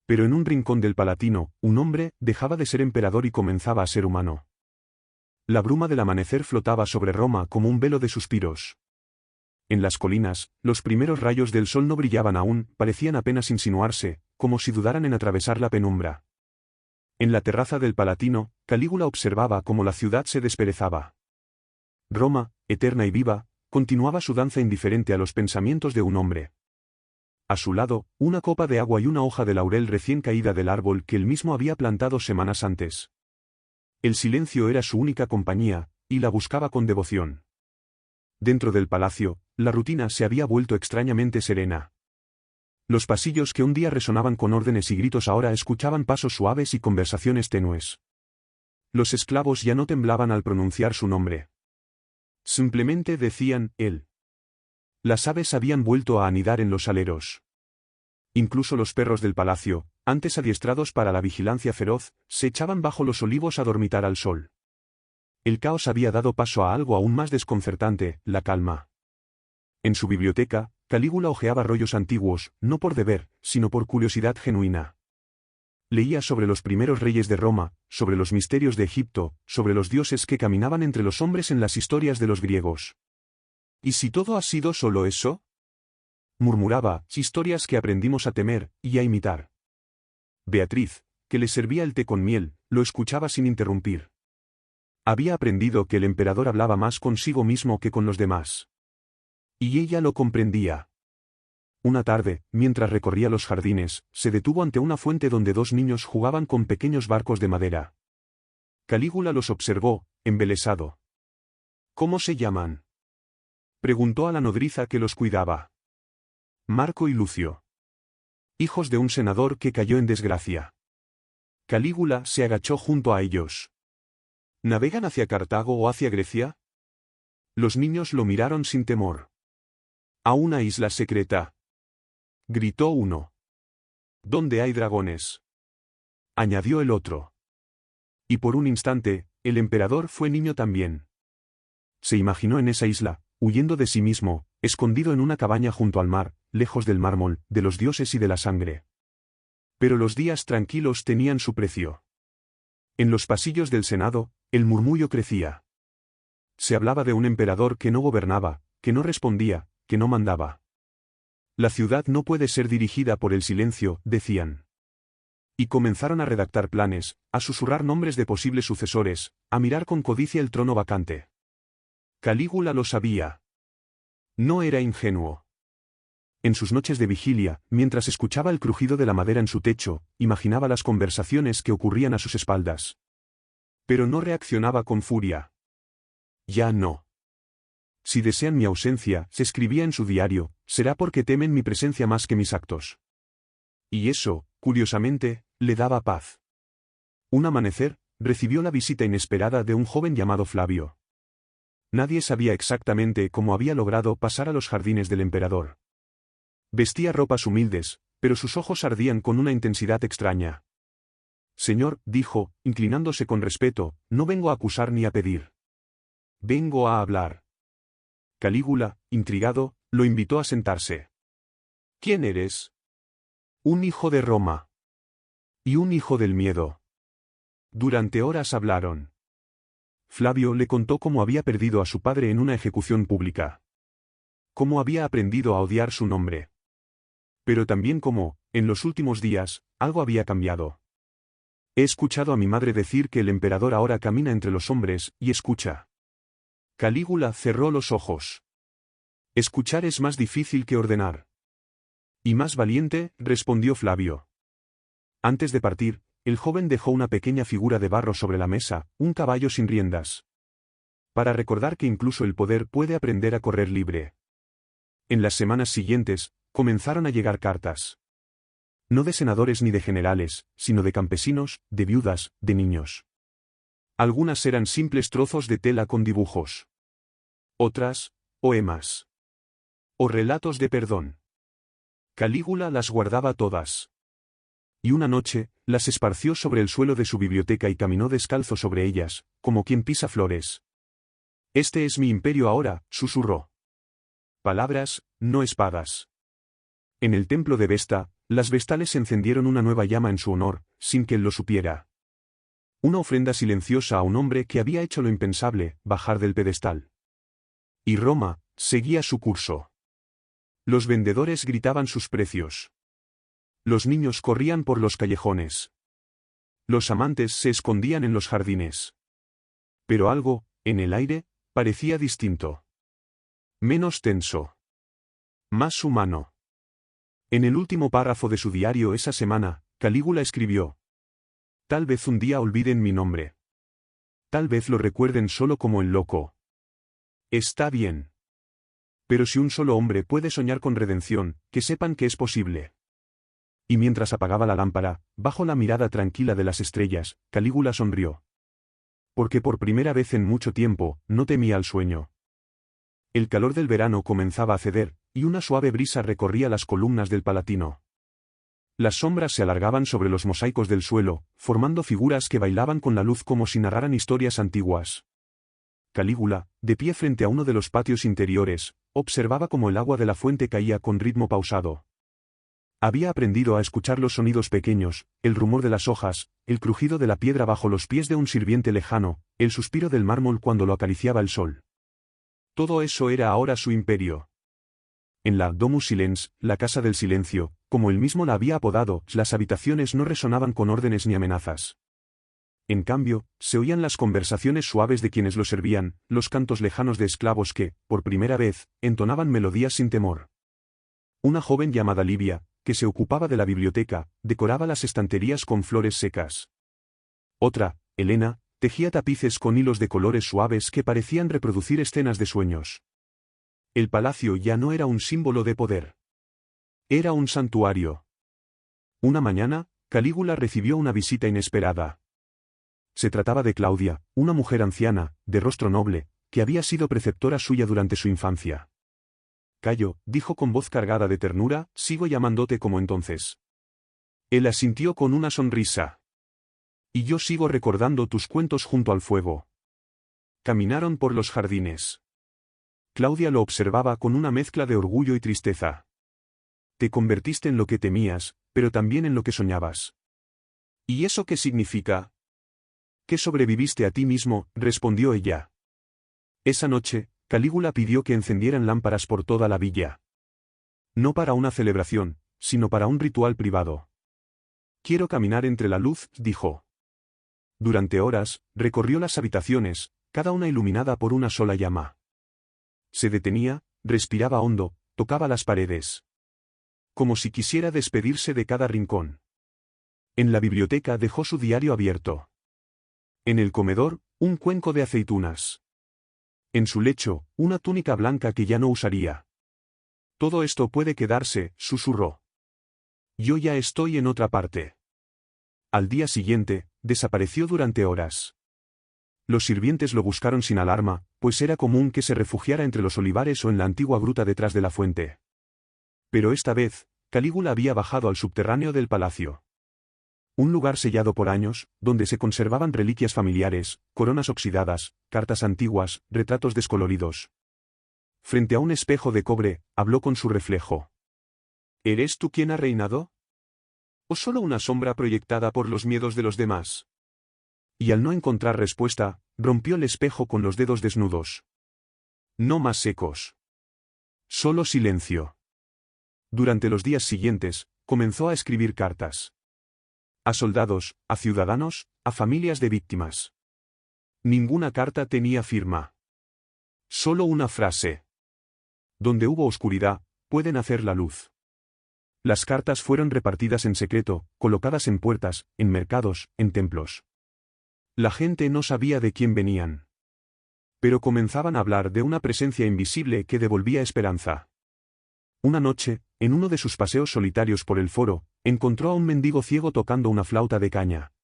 Pero en un rincón del Palatino, un hombre dejaba de ser emperador y comenzaba a ser humano. La bruma del amanecer flotaba sobre Roma como un velo de suspiros. En las colinas, los primeros rayos del sol no brillaban aún, parecían apenas insinuarse, como si dudaran en atravesar la penumbra. En la terraza del Palatino, Calígula observaba cómo la ciudad se desperezaba. Roma, eterna y viva, continuaba su danza indiferente a los pensamientos de un hombre. A su lado, una copa de agua y una hoja de laurel recién caída del árbol que él mismo había plantado semanas antes. El silencio era su única compañía, y la buscaba con devoción. Dentro del palacio, la rutina se había vuelto extrañamente serena. Los pasillos que un día resonaban con órdenes y gritos ahora escuchaban pasos suaves y conversaciones tenues. Los esclavos ya no temblaban al pronunciar su nombre. Simplemente decían, él. Las aves habían vuelto a anidar en los aleros. Incluso los perros del palacio, antes adiestrados para la vigilancia feroz, se echaban bajo los olivos a dormitar al sol. El caos había dado paso a algo aún más desconcertante, la calma. En su biblioteca, Calígula hojeaba rollos antiguos, no por deber, sino por curiosidad genuina. Leía sobre los primeros reyes de Roma, sobre los misterios de Egipto, sobre los dioses que caminaban entre los hombres en las historias de los griegos. ¿Y si todo ha sido solo eso?, murmuraba, historias que aprendimos a temer y a imitar. Beatriz, que le servía el té con miel, lo escuchaba sin interrumpir. Había aprendido que el emperador hablaba más consigo mismo que con los demás. Y ella lo comprendía. Una tarde, mientras recorría los jardines, se detuvo ante una fuente donde 2 niños jugaban con pequeños barcos de madera. Calígula los observó, embelesado. ¿Cómo se llaman?, preguntó a la nodriza que los cuidaba. Marco y Lucio. Hijos de un senador que cayó en desgracia. Calígula se agachó junto a ellos. ¿Navegan hacia Cartago o hacia Grecia? Los niños lo miraron sin temor. A una isla secreta, gritó uno. ¿Dónde hay dragones?, añadió el otro. Y por un instante, el emperador fue niño también. Se imaginó en esa isla, huyendo de sí mismo, escondido en una cabaña junto al mar, lejos del mármol, de los dioses y de la sangre. Pero los días tranquilos tenían su precio. En los pasillos del Senado, el murmullo crecía. Se hablaba de un emperador que no gobernaba, que no respondía, que no mandaba. La ciudad no puede ser dirigida por el silencio, decían. Y comenzaron a redactar planes, a susurrar nombres de posibles sucesores, a mirar con codicia el trono vacante. Calígula lo sabía. No era ingenuo. En sus noches de vigilia, mientras escuchaba el crujido de la madera en su techo, imaginaba las conversaciones que ocurrían a sus espaldas. Pero no reaccionaba con furia. Ya no. Si desean mi ausencia, se escribía en su diario, será porque temen mi presencia más que mis actos. Y eso, curiosamente, le daba paz. Un amanecer, recibió la visita inesperada de un joven llamado Flavio. Nadie sabía exactamente cómo había logrado pasar a los jardines del emperador. Vestía ropas humildes, pero sus ojos ardían con una intensidad extraña. Señor, dijo, inclinándose con respeto, no vengo a acusar ni a pedir. Vengo a hablar. Calígula, intrigado, lo invitó a sentarse. ¿Quién eres? Un hijo de Roma. Y un hijo del miedo. Durante horas hablaron. Flavio le contó cómo había perdido a su padre en una ejecución pública. Cómo había aprendido a odiar su nombre. Pero también cómo, en los últimos días, algo había cambiado. He escuchado a mi madre decir que el emperador ahora camina entre los hombres y escucha. Calígula cerró los ojos. Escuchar es más difícil que ordenar. Y más valiente, respondió Flavio. Antes de partir, el joven dejó una pequeña figura de barro sobre la mesa, un caballo sin riendas. Para recordar que incluso el poder puede aprender a correr libre. En las semanas siguientes, comenzaron a llegar cartas. No de senadores ni de generales, sino de campesinos, de viudas, de niños. Algunas eran simples trozos de tela con dibujos. Otras, poemas. O relatos de perdón. Calígula las guardaba todas. Y una noche, las esparció sobre el suelo de su biblioteca y caminó descalzo sobre ellas, como quien pisa flores. Este es mi imperio ahora, susurró. Palabras, no espadas. En el templo de Vesta, las vestales encendieron una nueva llama en su honor, sin que él lo supiera. Una ofrenda silenciosa a un hombre que había hecho lo impensable, bajar del pedestal. Y Roma, seguía su curso. Los vendedores gritaban sus precios. Los niños corrían por los callejones. Los amantes se escondían en los jardines. Pero algo, en el aire, parecía distinto. Menos tenso. Más humano. En el último párrafo de su diario esa semana, Calígula escribió: Tal vez un día olviden mi nombre. Tal vez lo recuerden solo como el loco. Está bien. Pero si un solo hombre puede soñar con redención, que sepan que es posible. Y mientras apagaba la lámpara, bajo la mirada tranquila de las estrellas, Calígula sonrió. Porque por primera vez en mucho tiempo, no temía al sueño. El calor del verano comenzaba a ceder, y una suave brisa recorría las columnas del Palatino. Las sombras se alargaban sobre los mosaicos del suelo, formando figuras que bailaban con la luz como si narraran historias antiguas. Calígula, de pie frente a uno de los patios interiores, observaba cómo el agua de la fuente caía con ritmo pausado. Había aprendido a escuchar los sonidos pequeños, el rumor de las hojas, el crujido de la piedra bajo los pies de un sirviente lejano, el suspiro del mármol cuando lo acariciaba el sol. Todo eso era ahora su imperio. En la Domus Silens, la casa del silencio, como él mismo la había apodado, las habitaciones no resonaban con órdenes ni amenazas. En cambio, se oían las conversaciones suaves de quienes lo servían, los cantos lejanos de esclavos que, por primera vez, entonaban melodías sin temor. Una joven llamada Livia, que se ocupaba de la biblioteca, decoraba las estanterías con flores secas. Otra, Helena, tejía tapices con hilos de colores suaves que parecían reproducir escenas de sueños. El palacio ya no era un símbolo de poder. Era un santuario. Una mañana, Calígula recibió una visita inesperada. Se trataba de Claudia, una mujer anciana, de rostro noble, que había sido preceptora suya durante su infancia. Cayo, dijo con voz cargada de ternura, sigo llamándote como entonces. Él asintió con una sonrisa. Y yo sigo recordando tus cuentos junto al fuego. Caminaron por los jardines. Claudia lo observaba con una mezcla de orgullo y tristeza. Te convertiste en lo que temías, pero también en lo que soñabas. ¿Y eso qué significa? Que sobreviviste a ti mismo, respondió ella. Esa noche, Calígula pidió que encendieran lámparas por toda la villa. No para una celebración, sino para un ritual privado. Quiero caminar entre la luz, dijo. Durante horas, recorrió las habitaciones, cada una iluminada por una sola llama. Se detenía, respiraba hondo, tocaba las paredes. como si quisiera despedirse de cada rincón. En la biblioteca dejó su diario abierto. En el comedor, un cuenco de aceitunas. En su lecho, una túnica blanca que ya no usaría. Todo esto puede quedarse, susurró. Yo ya estoy en otra parte. Al día siguiente, desapareció durante horas. Los sirvientes lo buscaron sin alarma, pues era común que se refugiara entre los olivares o en la antigua gruta detrás de la fuente. Pero esta vez, Calígula había bajado al subterráneo del palacio. Un lugar sellado por años, donde se conservaban reliquias familiares, coronas oxidadas, cartas antiguas, retratos descoloridos. Frente a un espejo de cobre, habló con su reflejo. ¿Eres tú quien ha reinado? ¿O solo una sombra proyectada por los miedos de los demás? Y al no encontrar respuesta, rompió el espejo con los dedos desnudos. No más secos. Solo silencio. Durante los días siguientes, comenzó a escribir cartas. A soldados, a ciudadanos, a familias de víctimas. Ninguna carta tenía firma. Solo una frase. Donde hubo oscuridad, puede nacer la luz. Las cartas fueron repartidas en secreto, colocadas en puertas, en mercados, en templos. La gente no sabía de quién venían. Pero comenzaban a hablar de una presencia invisible que devolvía esperanza. Una noche, en uno de sus paseos solitarios por el foro, encontró a un mendigo ciego tocando una flauta de caña.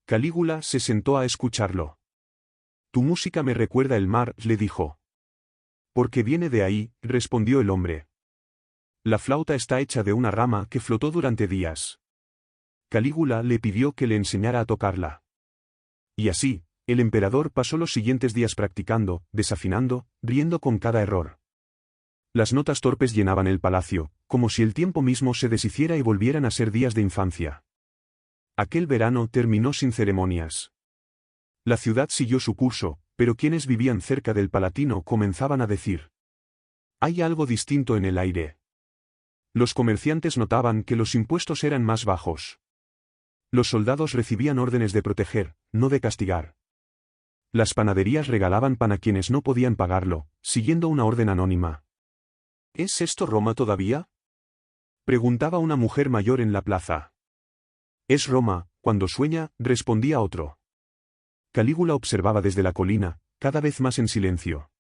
Calígula se sentó a escucharlo. Tu música me recuerda el mar, le dijo. Porque viene de ahí, respondió el hombre. La flauta está hecha de una rama que flotó durante días. Calígula le pidió que le enseñara a tocarla. Y así, el emperador pasó los siguientes días practicando, desafinando, riendo con cada error. Las notas torpes llenaban el palacio, como si el tiempo mismo se deshiciera y volvieran a ser días de infancia. Aquel verano terminó sin ceremonias. La ciudad siguió su curso, pero quienes vivían cerca del Palatino comenzaban a decir: hay algo distinto en el aire. Los comerciantes notaban que los impuestos eran más bajos. Los soldados recibían órdenes de proteger, no de castigar. Las panaderías regalaban pan a quienes no podían pagarlo, siguiendo una orden anónima. ¿Es esto Roma todavía? Preguntaba una mujer mayor en la plaza. Es Roma, cuando sueña, respondía otro. Calígula observaba desde la colina, cada vez más en silencio.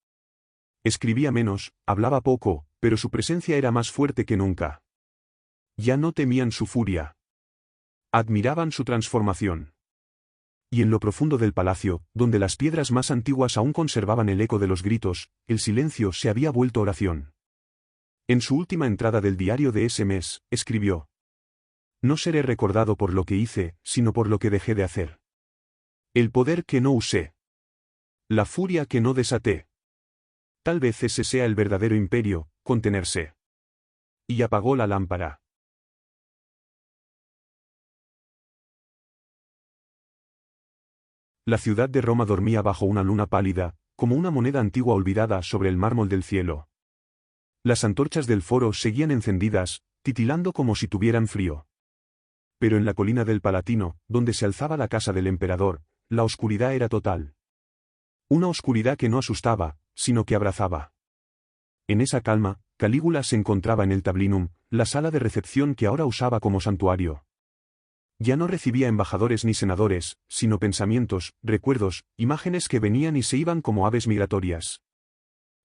Escribía menos, hablaba poco, pero su presencia era más fuerte que nunca. Ya no temían su furia. Admiraban su transformación. Y en lo profundo del palacio, donde las piedras más antiguas aún conservaban el eco de los gritos, el silencio se había vuelto oración. En su última entrada del diario de ese mes, escribió: no seré recordado por lo que hice, sino por lo que dejé de hacer. El poder que no usé. La furia que no desaté. Tal vez ese sea el verdadero imperio, contenerse. Y apagó la lámpara. La ciudad de Roma dormía bajo una luna pálida, como una moneda antigua olvidada sobre el mármol del cielo. Las antorchas del foro seguían encendidas, titilando como si tuvieran frío. Pero en la colina del Palatino, donde se alzaba la casa del emperador, la oscuridad era total. Una oscuridad que no asustaba, sino que abrazaba. En esa calma, Calígula se encontraba en el tablinum, la sala de recepción que ahora usaba como santuario. Ya no recibía embajadores ni senadores, sino pensamientos, recuerdos, imágenes que venían y se iban como aves migratorias.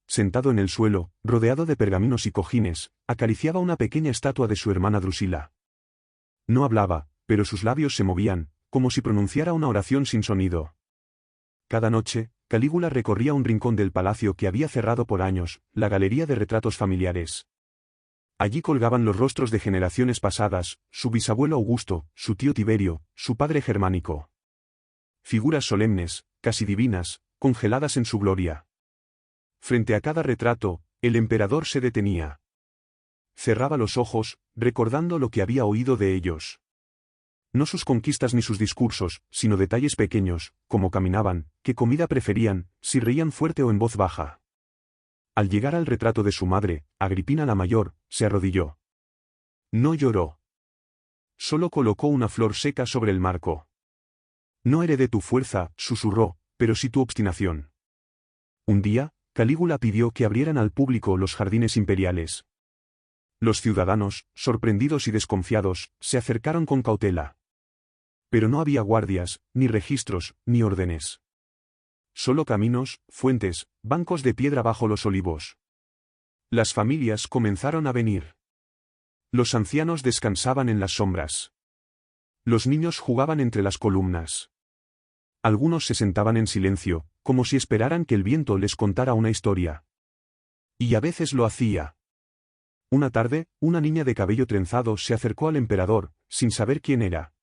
Sentado en el suelo, rodeado de pergaminos y cojines, acariciaba una pequeña estatua de su hermana Drusila. No hablaba, pero sus labios se movían, como si pronunciara una oración sin sonido. Cada noche, Calígula recorría un rincón del palacio que había cerrado por años, la galería de retratos familiares. Allí colgaban los rostros de generaciones pasadas, su bisabuelo Augusto, su tío Tiberio, su padre Germánico. Figuras solemnes, casi divinas, congeladas en su gloria. Frente a cada retrato, el emperador se detenía. Cerraba los ojos, recordando lo que había oído de ellos. No sus conquistas ni sus discursos, sino detalles pequeños, cómo caminaban, qué comida preferían, si reían fuerte o en voz baja. Al llegar al retrato de su madre, Agripina la mayor, se arrodilló. No lloró. Solo colocó una flor seca sobre el marco. No heredé tu fuerza, susurró, pero sí tu obstinación. Un día, Calígula pidió que abrieran al público los jardines imperiales. Los ciudadanos, sorprendidos y desconfiados, se acercaron con cautela. Pero no había guardias, ni registros, ni órdenes. Solo caminos, fuentes, bancos de piedra bajo los olivos. Las familias comenzaron a venir. Los ancianos descansaban en las sombras. Los niños jugaban entre las columnas. Algunos se sentaban en silencio, como si esperaran que el viento les contara una historia. Y a veces lo hacía. Una tarde, una niña de cabello trenzado se acercó al emperador, sin saber quién era.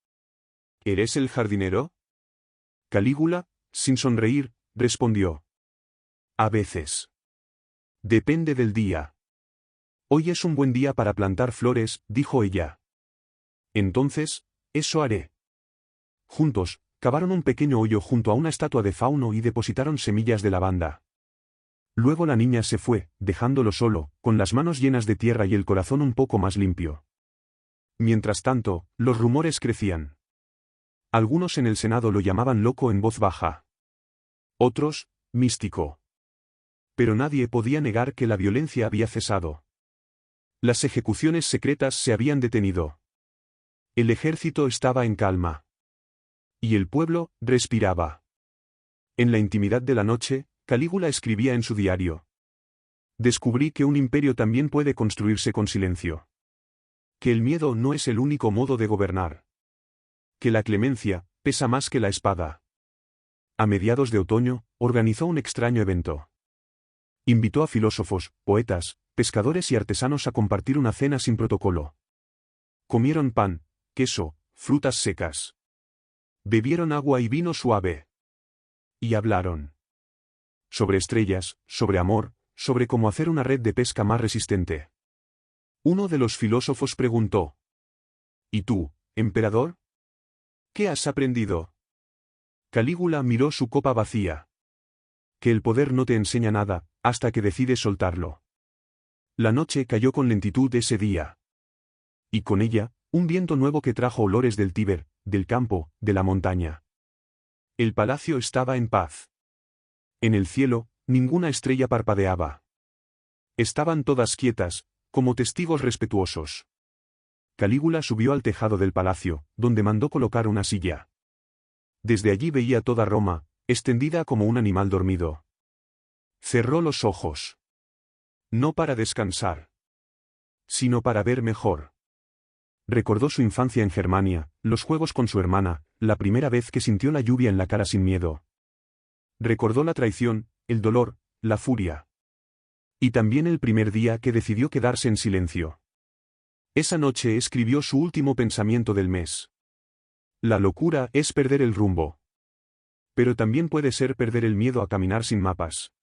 ¿Eres el jardinero? Calígula, sin sonreír, respondió. A veces. Depende del día. Hoy es un buen día para plantar flores, dijo ella. Entonces, eso haré. Juntos, cavaron un pequeño hoyo junto a una estatua de Fauno y depositaron semillas de lavanda. Luego la niña se fue, dejándolo solo, con las manos llenas de tierra y el corazón un poco más limpio. Mientras tanto, los rumores crecían. Algunos en el Senado lo llamaban loco en voz baja. Otros, místico. Pero nadie podía negar que la violencia había cesado. Las ejecuciones secretas se habían detenido. El ejército estaba en calma. Y el pueblo respiraba. En la intimidad de la noche, Calígula escribía en su diario. Descubrí que un imperio también puede construirse con silencio. Que el miedo no es el único modo de gobernar. Que la clemencia pesa más que la espada. A mediados de otoño, organizó un extraño evento. Invitó a filósofos, poetas, pescadores y artesanos a compartir una cena sin protocolo. Comieron pan, queso, frutas secas. Bebieron agua y vino suave. Y hablaron. Sobre estrellas, sobre amor, sobre cómo hacer una red de pesca más resistente. Uno de los filósofos preguntó. ¿Y tú, emperador? ¿Qué has aprendido? Calígula miró su copa vacía. Que el poder no te enseña nada, hasta que decides soltarlo. La noche cayó con lentitud ese día. Y con ella, un viento nuevo que trajo olores del Tíber, del campo, de la montaña. El palacio estaba en paz. En el cielo, ninguna estrella parpadeaba. Estaban todas quietas, como testigos respetuosos. Calígula subió al tejado del palacio, donde mandó colocar una silla. Desde allí veía toda Roma, extendida como un animal dormido. Cerró los ojos. No para descansar, sino para ver mejor. Recordó su infancia en Germania, los juegos con su hermana, la primera vez que sintió la lluvia en la cara sin miedo. Recordó la traición, el dolor, la furia. Y también el primer día que decidió quedarse en silencio. Esa noche escribió su último pensamiento del mes. La locura es perder el rumbo. Pero también puede ser perder el miedo a caminar sin mapas.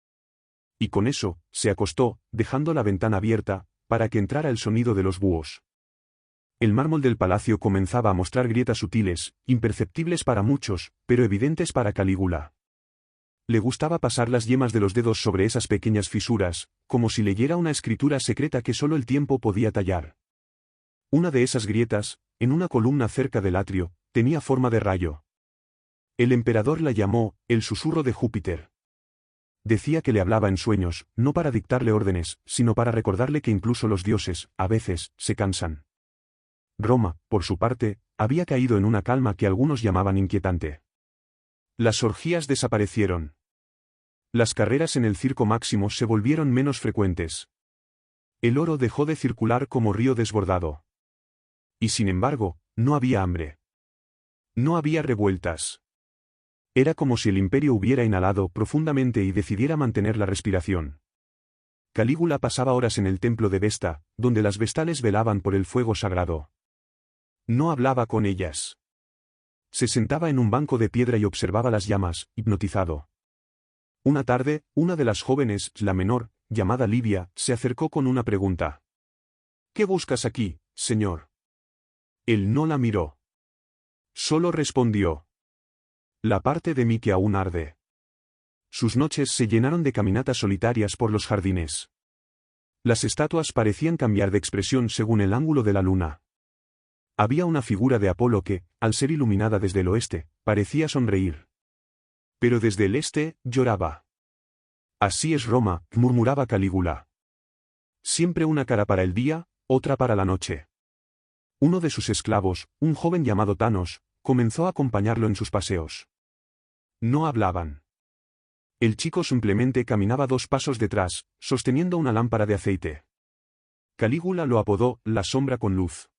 Y con eso, se acostó, dejando la ventana abierta, para que entrara el sonido de los búhos. El mármol del palacio comenzaba a mostrar grietas sutiles, imperceptibles para muchos, pero evidentes para Calígula. Le gustaba pasar las yemas de los dedos sobre esas pequeñas fisuras, como si leyera una escritura secreta que solo el tiempo podía tallar. Una de esas grietas, en una columna cerca del atrio, tenía forma de rayo. El emperador la llamó, el susurro de Júpiter. Decía que le hablaba en sueños, no para dictarle órdenes, sino para recordarle que incluso los dioses, a veces, se cansan. Roma, por su parte, había caído en una calma que algunos llamaban inquietante. Las orgías desaparecieron. Las carreras en el Circo Máximo se volvieron menos frecuentes. El oro dejó de circular como río desbordado. Y sin embargo, no había hambre. No había revueltas. Era como si el imperio hubiera inhalado profundamente y decidiera mantener la respiración. Calígula pasaba horas en el templo de Vesta, donde las vestales velaban por el fuego sagrado. No hablaba con ellas. Se sentaba en un banco de piedra y observaba las llamas, hipnotizado. Una tarde, una de las jóvenes, la menor, llamada Livia, se acercó con una pregunta. ¿Qué buscas aquí, señor? Él no la miró. Solo respondió. La parte de mí que aún arde. Sus noches se llenaron de caminatas solitarias por los jardines. Las estatuas parecían cambiar de expresión según el ángulo de la luna. Había una figura de Apolo que, al ser iluminada desde el oeste, parecía sonreír. Pero desde el este, lloraba. Así es Roma, murmuraba Calígula. Siempre una cara para el día, otra para la noche. Uno de sus esclavos, un joven llamado Thanos, comenzó a acompañarlo en sus paseos. No hablaban. El chico simplemente caminaba 2 pasos detrás, sosteniendo una lámpara de aceite. Calígula lo apodó la sombra con luz.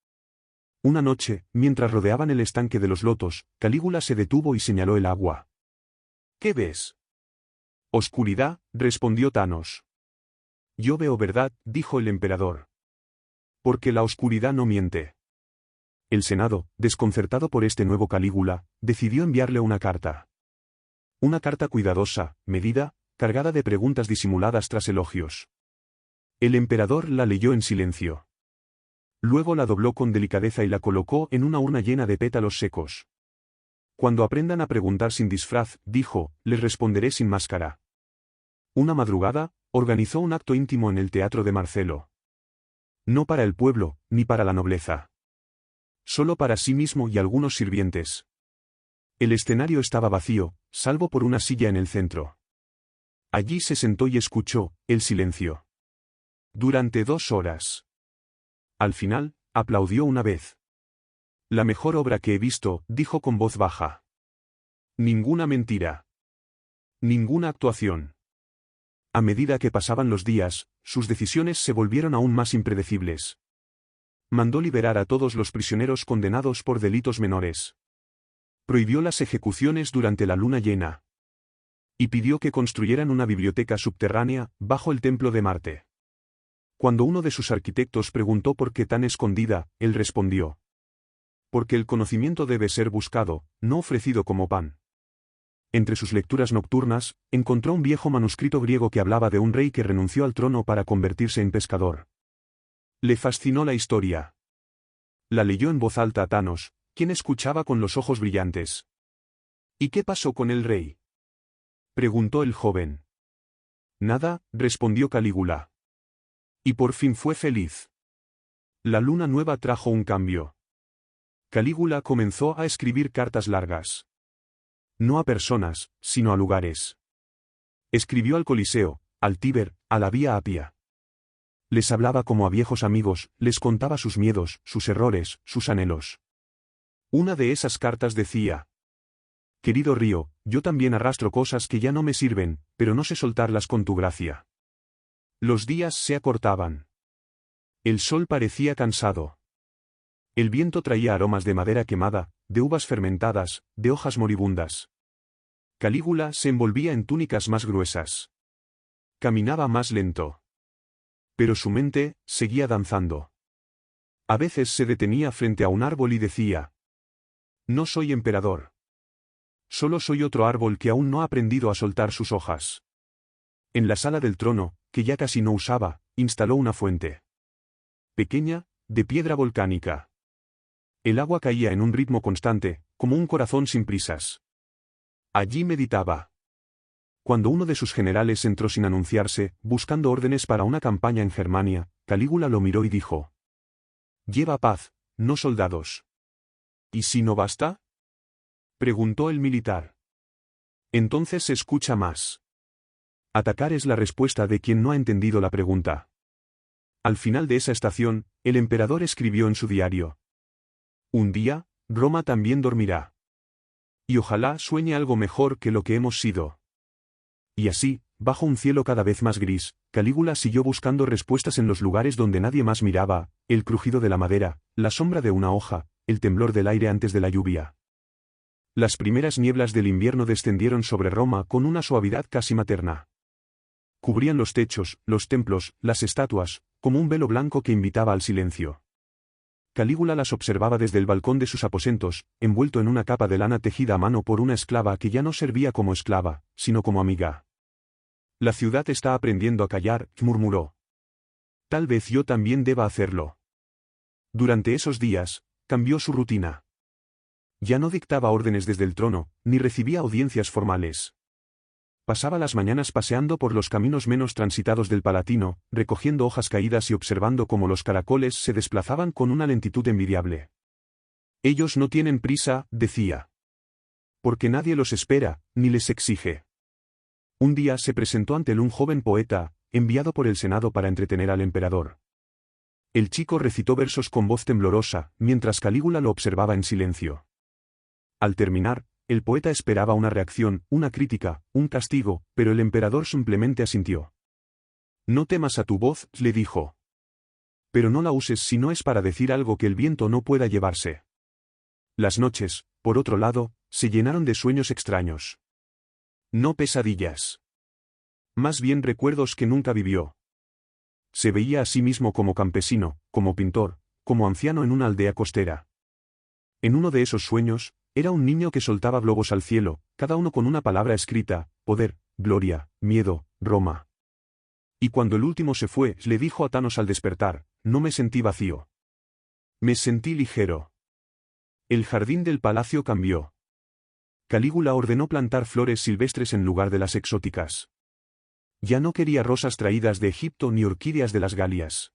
Una noche, mientras rodeaban el estanque de los lotos, Calígula se detuvo y señaló el agua. ¿Qué ves? Oscuridad, respondió Thanos. Yo veo verdad, dijo el emperador. Porque la oscuridad no miente. El Senado, desconcertado por este nuevo Calígula, decidió enviarle una carta. Una carta cuidadosa, medida, cargada de preguntas disimuladas tras elogios. El emperador la leyó en silencio. Luego la dobló con delicadeza y la colocó en una urna llena de pétalos secos. Cuando aprendan a preguntar sin disfraz, dijo, les responderé sin máscara. Una madrugada, organizó un acto íntimo en el teatro de Marcelo. No para el pueblo, ni para la nobleza. Solo para sí mismo y algunos sirvientes. El escenario estaba vacío, salvo por una silla en el centro. Allí se sentó y escuchó, el silencio. Durante 2 horas. Al final, aplaudió una vez. La mejor obra que he visto, dijo con voz baja. Ninguna mentira. Ninguna actuación. A medida que pasaban los días, sus decisiones se volvieron aún más impredecibles. Mandó liberar a todos los prisioneros condenados por delitos menores. Prohibió las ejecuciones durante la luna llena. Y pidió que construyeran una biblioteca subterránea, bajo el templo de Marte. Cuando uno de sus arquitectos preguntó por qué tan escondida, él respondió. Porque el conocimiento debe ser buscado, no ofrecido como pan. Entre sus lecturas nocturnas, encontró un viejo manuscrito griego que hablaba de un rey que renunció al trono para convertirse en pescador. Le fascinó la historia. La leyó en voz alta a Thanos, quien escuchaba con los ojos brillantes. ¿Y qué pasó con el rey? Preguntó el joven. Nada, respondió Calígula. Y por fin fue feliz. La luna nueva trajo un cambio. Calígula comenzó a escribir cartas largas. No a personas, sino a lugares. Escribió al Coliseo, al Tíber, a la Vía Apia. Les hablaba como a viejos amigos, les contaba sus miedos, sus errores, sus anhelos. Una de esas cartas decía: Querido río, yo también arrastro cosas que ya no me sirven, pero no sé soltarlas con tu gracia. Los días se acortaban. El sol parecía cansado. El viento traía aromas de madera quemada, de uvas fermentadas, de hojas moribundas. Calígula se envolvía en túnicas más gruesas. Caminaba más lento. Pero su mente seguía danzando. A veces se detenía frente a un árbol y decía: No soy emperador. Solo soy otro árbol que aún no ha aprendido a soltar sus hojas. En la sala del trono, que ya casi no usaba, instaló una fuente. Pequeña, de piedra volcánica. El agua caía en un ritmo constante, como un corazón sin prisas. Allí meditaba. Cuando uno de sus generales entró sin anunciarse, buscando órdenes para una campaña en Germania, Calígula lo miró y dijo: Lleva paz, no soldados. ¿Y si no basta? Preguntó el militar. Entonces se escucha más. Atacar es la respuesta de quien no ha entendido la pregunta. Al final de esa estación, el emperador escribió en su diario: Un día, Roma también dormirá. Y ojalá sueñe algo mejor que lo que hemos sido. Y así, bajo un cielo cada vez más gris, Calígula siguió buscando respuestas en los lugares donde nadie más miraba: el crujido de la madera, la sombra de una hoja, el temblor del aire antes de la lluvia. Las primeras nieblas del invierno descendieron sobre Roma con una suavidad casi materna. Cubrían los techos, los templos, las estatuas, como un velo blanco que invitaba al silencio. Calígula las observaba desde el balcón de sus aposentos, envuelto en una capa de lana tejida a mano por una esclava que ya no servía como esclava, sino como amiga. La ciudad está aprendiendo a callar, murmuró. Tal vez yo también deba hacerlo. Durante esos días, cambió su rutina. Ya no dictaba órdenes desde el trono, ni recibía audiencias formales. Pasaba las mañanas paseando por los caminos menos transitados del Palatino, recogiendo hojas caídas y observando cómo los caracoles se desplazaban con una lentitud envidiable. Ellos no tienen prisa, decía. Porque nadie los espera, ni les exige. Un día se presentó ante él un joven poeta, enviado por el Senado para entretener al emperador. El chico recitó versos con voz temblorosa, mientras Calígula lo observaba en silencio. Al terminar, el poeta esperaba una reacción, una crítica, un castigo, pero el emperador simplemente asintió. No temas a tu voz, le dijo. Pero no la uses si no es para decir algo que el viento no pueda llevarse. Las noches, por otro lado, se llenaron de sueños extraños. No pesadillas. Más bien recuerdos que nunca vivió. Se veía a sí mismo como campesino, como pintor, como anciano en una aldea costera. En uno de esos sueños, era un niño que soltaba globos al cielo, cada uno con una palabra escrita: poder, gloria, miedo, Roma. Y cuando el último se fue, le dijo a Thanos al despertar: no me sentí vacío. Me sentí ligero. El jardín del palacio cambió. Calígula ordenó plantar flores silvestres en lugar de las exóticas. Ya no quería rosas traídas de Egipto ni orquídeas de las Galias.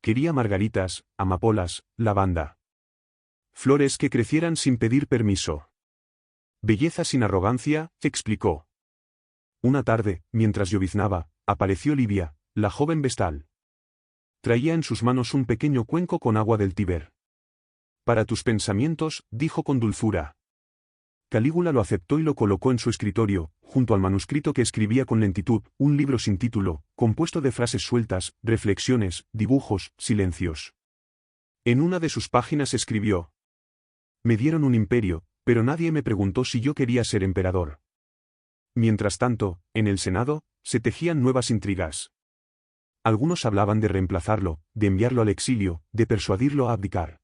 Quería margaritas, amapolas, lavanda. Flores que crecieran sin pedir permiso. Belleza sin arrogancia, explicó. Una tarde, mientras lloviznaba, apareció Livia, la joven vestal. Traía en sus manos un pequeño cuenco con agua del Tíber. Para tus pensamientos, dijo con dulzura. Calígula lo aceptó y lo colocó en su escritorio, junto al manuscrito que escribía con lentitud, un libro sin título, compuesto de frases sueltas, reflexiones, dibujos, silencios. En una de sus páginas escribió: me dieron un imperio, pero nadie me preguntó si yo quería ser emperador. Mientras tanto, en el Senado, se tejían nuevas intrigas. Algunos hablaban de reemplazarlo, de enviarlo al exilio, de persuadirlo a abdicar.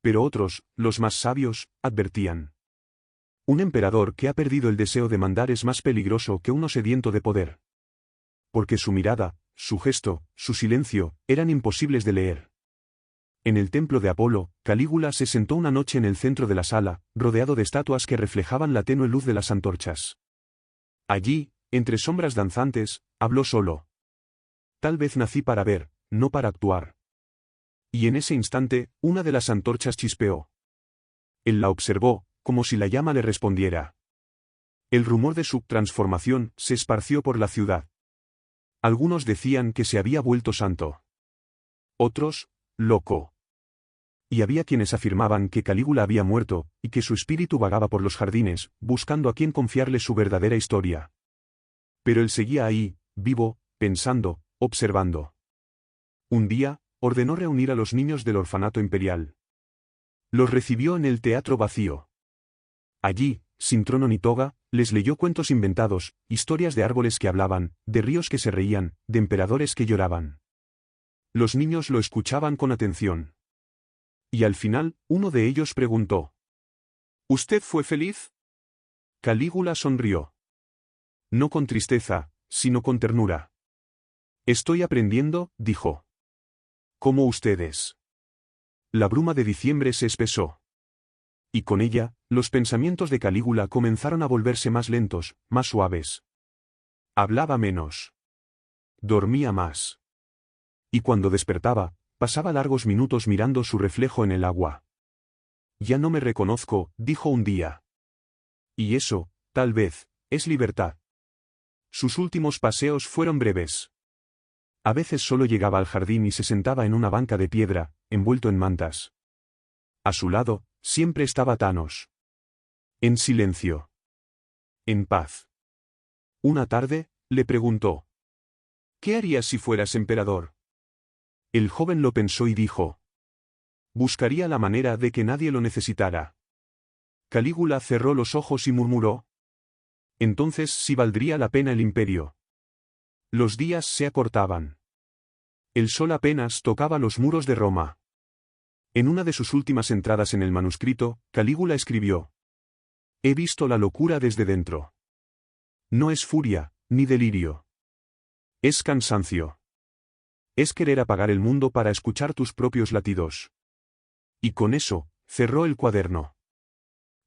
Pero otros, los más sabios, advertían. Un emperador que ha perdido el deseo de mandar es más peligroso que uno sediento de poder. Porque su mirada, su gesto, su silencio, eran imposibles de leer. En el templo de Apolo, Calígula se sentó una noche en el centro de la sala, rodeado de estatuas que reflejaban la tenue luz de las antorchas. Allí, entre sombras danzantes, habló solo. Tal vez nací para ver, no para actuar. Y en ese instante, una de las antorchas chispeó. Él la observó, como si la llama le respondiera. El rumor de su transformación se esparció por la ciudad. Algunos decían que se había vuelto santo. Otros, loco. Y había quienes afirmaban que Calígula había muerto, y que su espíritu vagaba por los jardines, buscando a quien confiarle su verdadera historia. Pero él seguía ahí, vivo, pensando, observando. Un día, ordenó reunir a los niños del orfanato imperial. Los recibió en el teatro vacío. Allí, sin trono ni toga, les leyó cuentos inventados, historias de árboles que hablaban, de ríos que se reían, de emperadores que lloraban. Los niños lo escuchaban con atención. Y al final, uno de ellos preguntó: ¿usted fue feliz? Calígula sonrió. No con tristeza, sino con ternura. Estoy aprendiendo, dijo. Como ustedes. La bruma de diciembre se espesó. Y con ella, los pensamientos de Calígula comenzaron a volverse más lentos, más suaves. Hablaba menos. Dormía más. Y cuando despertaba, pasaba largos minutos mirando su reflejo en el agua. Ya no me reconozco, dijo un día. Y eso, tal vez, es libertad. Sus últimos paseos fueron breves. A veces solo llegaba al jardín y se sentaba en una banca de piedra, envuelto en mantas. A su lado, siempre estaba Thanos. En silencio. En paz. Una tarde, le preguntó: ¿qué harías si fueras emperador? El joven lo pensó y dijo: buscaría la manera de que nadie lo necesitara. Calígula cerró los ojos y murmuró: entonces sí valdría la pena el imperio. Los días se acortaban. El sol apenas tocaba los muros de Roma. En una de sus últimas entradas en el manuscrito, Calígula escribió: he visto la locura desde dentro. No es furia, ni delirio. Es cansancio. Es querer apagar el mundo para escuchar tus propios latidos. Y con eso, cerró el cuaderno.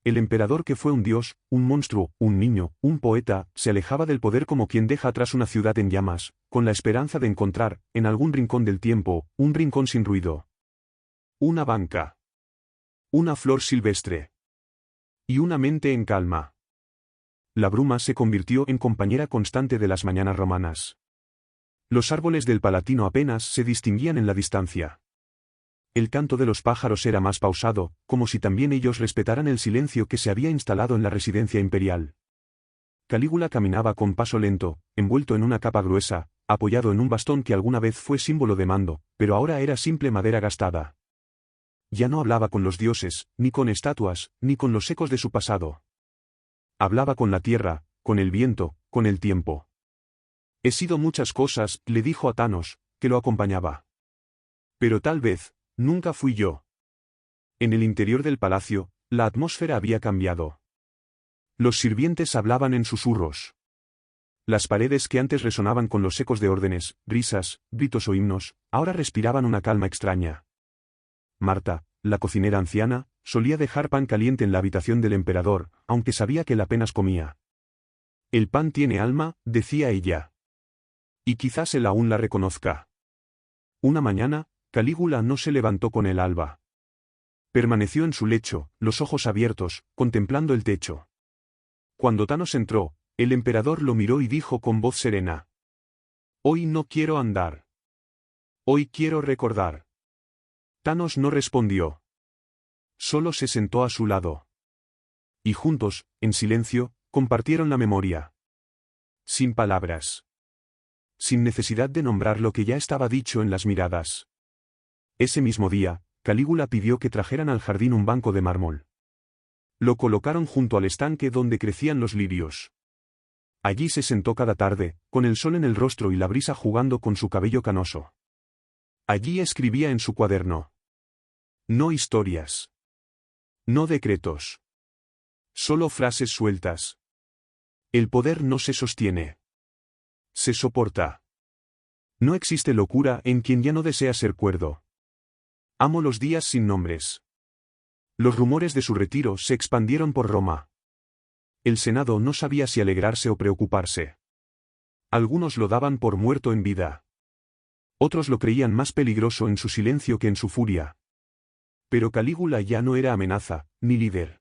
El emperador que fue un dios, un monstruo, un niño, un poeta, se alejaba del poder como quien deja atrás una ciudad en llamas, con la esperanza de encontrar, en algún rincón del tiempo, un rincón sin ruido. Una banca. Una flor silvestre. Y una mente en calma. La bruma se convirtió en compañera constante de las mañanas romanas. Los árboles del Palatino apenas se distinguían en la distancia. El canto de los pájaros era más pausado, como si también ellos respetaran el silencio que se había instalado en la residencia imperial. Calígula caminaba con paso lento, envuelto en una capa gruesa, apoyado en un bastón que alguna vez fue símbolo de mando, pero ahora era simple madera gastada. Ya no hablaba con los dioses, ni con estatuas, ni con los ecos de su pasado. Hablaba con la tierra, con el viento, con el tiempo. He sido muchas cosas, le dijo a Thanos, que lo acompañaba. Pero tal vez, nunca fui yo. En el interior del palacio, la atmósfera había cambiado. Los sirvientes hablaban en susurros. Las paredes que antes resonaban con los ecos de órdenes, risas, gritos o himnos, ahora respiraban una calma extraña. Marta, la cocinera anciana, solía dejar pan caliente en la habitación del emperador, aunque sabía que él apenas comía. El pan tiene alma, decía ella. Y quizás él aún la reconozca. Una mañana, Calígula no se levantó con el alba. Permaneció en su lecho, los ojos abiertos, contemplando el techo. Cuando Thanos entró, el emperador lo miró y dijo con voz serena: «Hoy no quiero andar. Hoy quiero recordar». Thanos no respondió. Solo se sentó a su lado. Y juntos, en silencio, compartieron la memoria. Sin palabras. Sin necesidad de nombrar lo que ya estaba dicho en las miradas. Ese mismo día, Calígula pidió que trajeran al jardín un banco de mármol. Lo colocaron junto al estanque donde crecían los lirios. Allí se sentó cada tarde, con el sol en el rostro y la brisa jugando con su cabello canoso. Allí escribía en su cuaderno. No historias. No decretos. Solo frases sueltas. El poder no se sostiene. Se soporta. No existe locura en quien ya no desea ser cuerdo. Amo los días sin nombres. Los rumores de su retiro se expandieron por Roma. El Senado no sabía si alegrarse o preocuparse. Algunos lo daban por muerto en vida. Otros lo creían más peligroso en su silencio que en su furia. Pero Calígula ya no era amenaza, ni líder.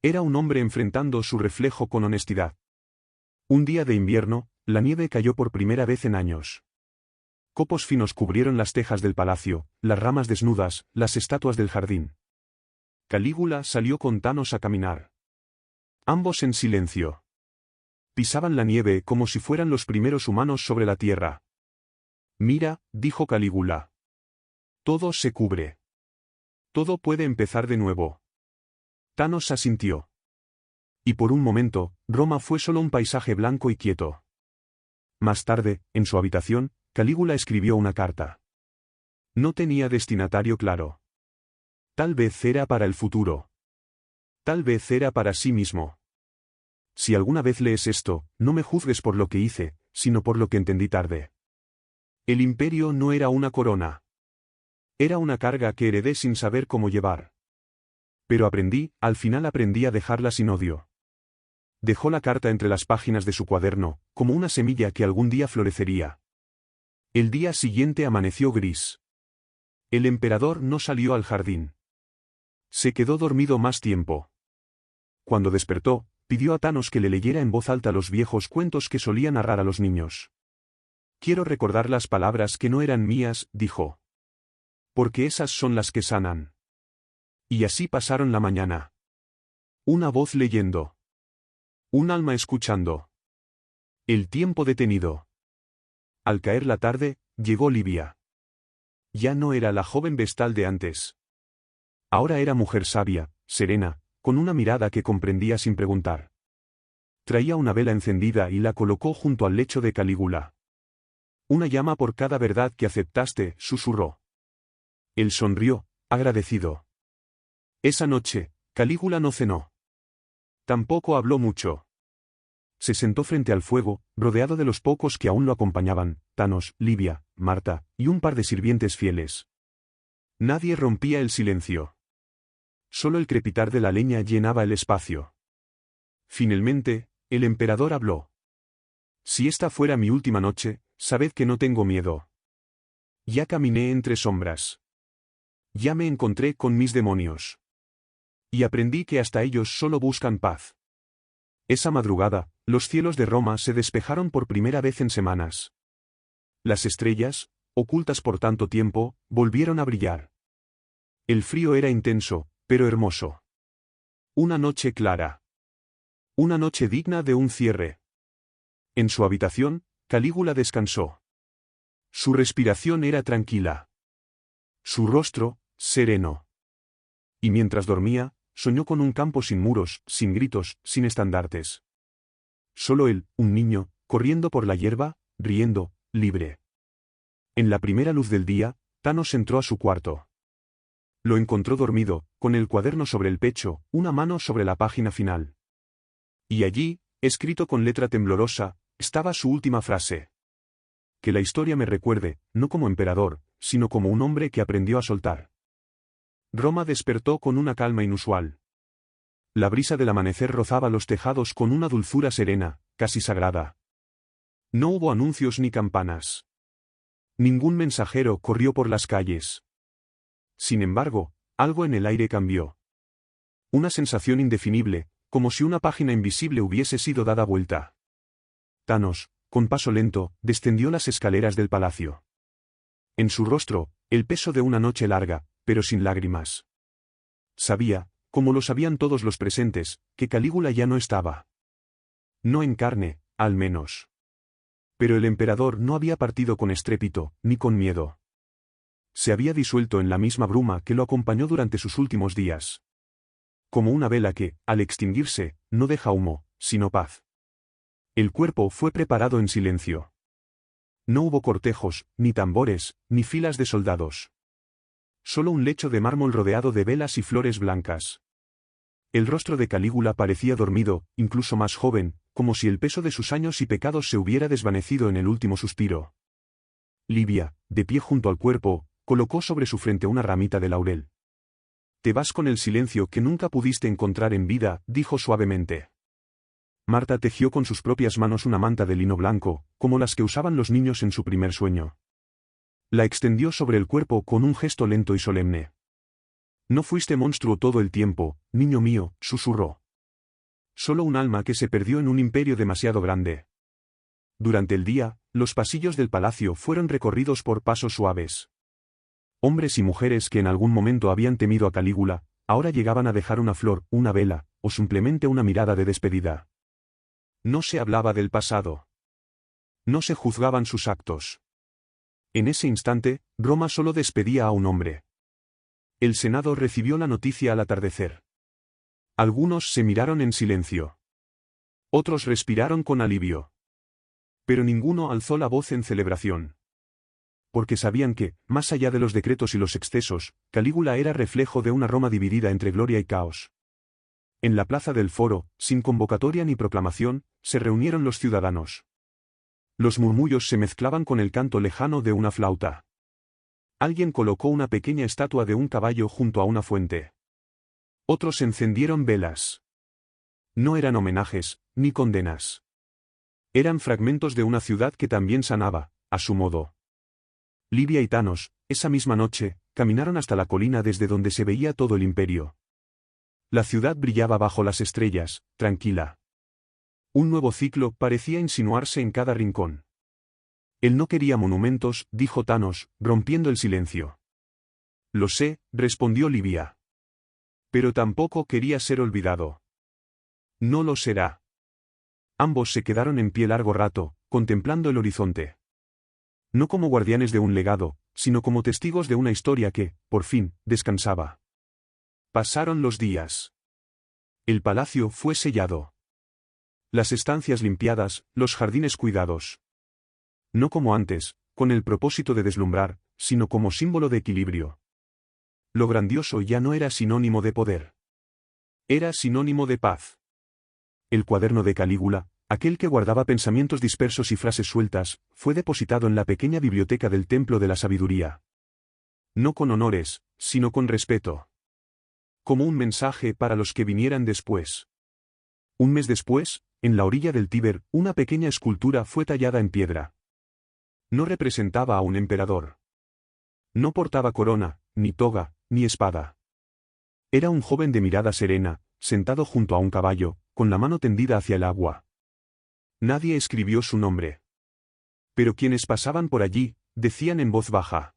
Era un hombre enfrentando su reflejo con honestidad. Un día de invierno, la nieve cayó por primera vez en años. Copos finos cubrieron las tejas del palacio, las ramas desnudas, las estatuas del jardín. Calígula salió con Thanos a caminar. Ambos en silencio. Pisaban la nieve como si fueran los primeros humanos sobre la tierra. Mira, dijo Calígula. Todo se cubre. Todo puede empezar de nuevo. Thanos asintió. Y por un momento, Roma fue solo un paisaje blanco y quieto. Más tarde, en su habitación, Calígula escribió una carta. No tenía destinatario claro. Tal vez era para el futuro. Tal vez era para sí mismo. Si alguna vez lees esto, no me juzgues por lo que hice, sino por lo que entendí tarde. El imperio no era una corona. Era una carga que heredé sin saber cómo llevar. Pero al final aprendí a dejarla sin odio. Dejó la carta entre las páginas de su cuaderno, como una semilla que algún día florecería. El día siguiente amaneció gris. El emperador no salió al jardín. Se quedó dormido más tiempo. Cuando despertó, pidió a Thanos que le leyera en voz alta los viejos cuentos que solía narrar a los niños. Quiero recordar las palabras que no eran mías, dijo. Porque esas son las que sanan. Y así pasaron la mañana. Una voz leyendo. Un alma escuchando. El tiempo detenido. Al caer la tarde, llegó Livia. Ya no era la joven vestal de antes. Ahora era mujer sabia, serena, con una mirada que comprendía sin preguntar. Traía una vela encendida y la colocó junto al lecho de Calígula. Una llama por cada verdad que aceptaste, susurró. Él sonrió, agradecido. Esa noche, Calígula no cenó. Tampoco habló mucho. Se sentó frente al fuego, rodeado de los pocos que aún lo acompañaban, Thanos, Livia, Marta, y un par de sirvientes fieles. Nadie rompía el silencio. Solo el crepitar de la leña llenaba el espacio. Finalmente, el emperador habló. Si esta fuera mi última noche, sabed que no tengo miedo. Ya caminé entre sombras. Ya me encontré con mis demonios. Y aprendí que hasta ellos solo buscan paz. Esa madrugada, los cielos de Roma se despejaron por primera vez en semanas. Las estrellas, ocultas por tanto tiempo, volvieron a brillar. El frío era intenso, pero hermoso. Una noche clara. Una noche digna de un cierre. En su habitación, Calígula descansó. Su respiración era tranquila. Su rostro, sereno. Y mientras dormía, soñó con un campo sin muros, sin gritos, sin estandartes. Solo él, un niño, corriendo por la hierba, riendo, libre. En la primera luz del día, Thanos entró a su cuarto. Lo encontró dormido, con el cuaderno sobre el pecho, una mano sobre la página final. Y allí, escrito con letra temblorosa, estaba su última frase. Que la historia me recuerde, no como emperador, sino como un hombre que aprendió a soltar. Roma despertó con una calma inusual. La brisa del amanecer rozaba los tejados con una dulzura serena, casi sagrada. No hubo anuncios ni campanas. Ningún mensajero corrió por las calles. Sin embargo, algo en el aire cambió. Una sensación indefinible, como si una página invisible hubiese sido dada vuelta. Thanos, con paso lento, descendió las escaleras del palacio. En su rostro, el peso de una noche larga, pero sin lágrimas. Sabía, como lo sabían todos los presentes, que Calígula ya no estaba. No en carne, al menos. Pero el emperador no había partido con estrépito, ni con miedo. Se había disuelto en la misma bruma que lo acompañó durante sus últimos días. Como una vela que, al extinguirse, no deja humo, sino paz. El cuerpo fue preparado en silencio. No hubo cortejos, ni tambores, ni filas de soldados. Solo un lecho de mármol rodeado de velas y flores blancas. El rostro de Calígula parecía dormido, incluso más joven, como si el peso de sus años y pecados se hubiera desvanecido en el último suspiro. Livia, de pie junto al cuerpo, colocó sobre su frente una ramita de laurel. Te vas con el silencio que nunca pudiste encontrar en vida, dijo suavemente. Marta tejió con sus propias manos una manta de lino blanco, como las que usaban los niños en su primer sueño. La extendió sobre el cuerpo con un gesto lento y solemne. No fuiste monstruo todo el tiempo, niño mío, susurró. Solo un alma que se perdió en un imperio demasiado grande. Durante el día, los pasillos del palacio fueron recorridos por pasos suaves. Hombres y mujeres que en algún momento habían temido a Calígula, ahora llegaban a dejar una flor, una vela, o simplemente una mirada de despedida. No se hablaba del pasado. No se juzgaban sus actos. En ese instante, Roma solo despedía a un hombre. El Senado recibió la noticia al atardecer. Algunos se miraron en silencio. Otros respiraron con alivio. Pero ninguno alzó la voz en celebración. Porque sabían que, más allá de los decretos y los excesos, Calígula era reflejo de una Roma dividida entre gloria y caos. En la plaza del Foro, sin convocatoria ni proclamación, se reunieron los ciudadanos. Los murmullos se mezclaban con el canto lejano de una flauta. Alguien colocó una pequeña estatua de un caballo junto a una fuente. Otros encendieron velas. No eran homenajes, ni condenas. Eran fragmentos de una ciudad que también sanaba, a su modo. Livia y Thanos, esa misma noche, caminaron hasta la colina desde donde se veía todo el imperio. La ciudad brillaba bajo las estrellas, tranquila. Un nuevo ciclo parecía insinuarse en cada rincón. Él no quería monumentos, dijo Thanos, rompiendo el silencio. Lo sé, respondió Livia. Pero tampoco quería ser olvidado. No lo será. Ambos se quedaron en pie largo rato, contemplando el horizonte. No como guardianes de un legado, sino como testigos de una historia que, por fin, descansaba. Pasaron los días. El palacio fue sellado. Las estancias limpiadas, los jardines cuidados. No como antes, con el propósito de deslumbrar, sino como símbolo de equilibrio. Lo grandioso ya no era sinónimo de poder. Era sinónimo de paz. El cuaderno de Calígula, aquel que guardaba pensamientos dispersos y frases sueltas, fue depositado en la pequeña biblioteca del Templo de la Sabiduría. No con honores, sino con respeto. Como un mensaje para los que vinieran después. Un mes después, en la orilla del Tíber, una pequeña escultura fue tallada en piedra. No representaba a un emperador. No portaba corona, ni toga, ni espada. Era un joven de mirada serena, sentado junto a un caballo, con la mano tendida hacia el agua. Nadie escribió su nombre. Pero quienes pasaban por allí, decían en voz baja.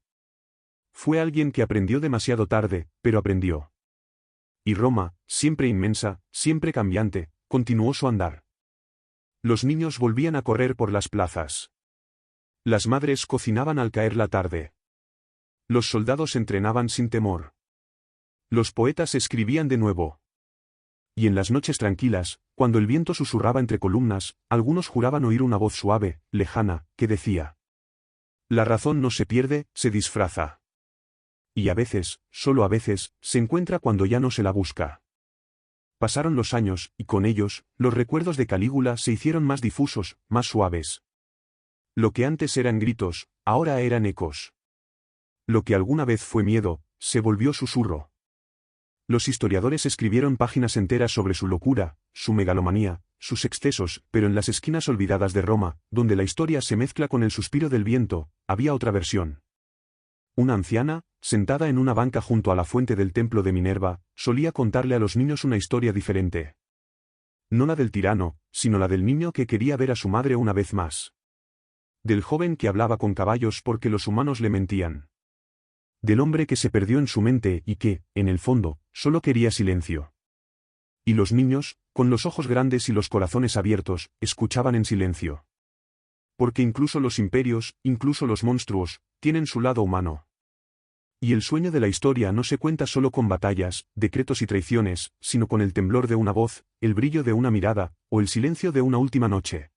Fue alguien que aprendió demasiado tarde, pero aprendió. Y Roma, siempre inmensa, siempre cambiante, continuó su andar. Los niños volvían a correr por las plazas. Las madres cocinaban al caer la tarde. Los soldados entrenaban sin temor. Los poetas escribían de nuevo. Y en las noches tranquilas, cuando el viento susurraba entre columnas, algunos juraban oír una voz suave, lejana, que decía: la razón no se pierde, se disfraza. Y a veces, solo a veces, se encuentra cuando ya no se la busca. Pasaron los años, y con ellos, los recuerdos de Calígula se hicieron más difusos, más suaves. Lo que antes eran gritos, ahora eran ecos. Lo que alguna vez fue miedo, se volvió susurro. Los historiadores escribieron páginas enteras sobre su locura, su megalomanía, sus excesos, pero en las esquinas olvidadas de Roma, donde la historia se mezcla con el suspiro del viento, había otra versión. Una anciana, sentada en una banca junto a la fuente del templo de Minerva, solía contarle a los niños una historia diferente. No la del tirano, sino la del niño que quería ver a su madre una vez más. Del joven que hablaba con caballos porque los humanos le mentían. Del hombre que se perdió en su mente y que, en el fondo, solo quería silencio. Y los niños, con los ojos grandes y los corazones abiertos, escuchaban en silencio. Porque incluso los imperios, incluso los monstruos, tienen su lado humano. Y el sueño de la historia no se cuenta solo con batallas, decretos y traiciones, sino con el temblor de una voz, el brillo de una mirada, o el silencio de una última noche.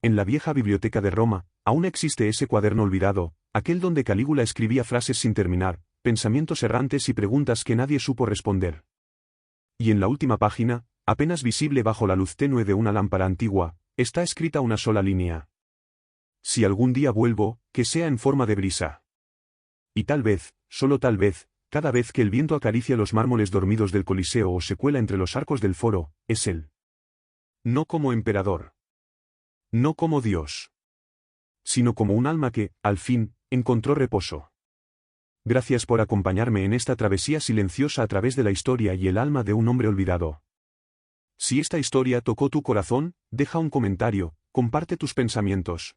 En la vieja biblioteca de Roma, aún existe ese cuaderno olvidado, aquel donde Calígula escribía frases sin terminar, pensamientos errantes y preguntas que nadie supo responder. Y en la última página, apenas visible bajo la luz tenue de una lámpara antigua, está escrita una sola línea. Si algún día vuelvo, que sea en forma de brisa. Y tal vez, solo tal vez, cada vez que el viento acaricia los mármoles dormidos del Coliseo o se cuela entre los arcos del foro, es él. No como emperador. No como Dios. Sino como un alma que, al fin, encontró reposo. Gracias por acompañarme en esta travesía silenciosa a través de la historia y el alma de un hombre olvidado. Si esta historia tocó tu corazón, deja un comentario, comparte tus pensamientos.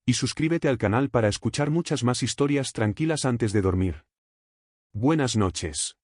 Y suscríbete al canal para escuchar muchas más historias tranquilas antes de dormir. Buenas noches.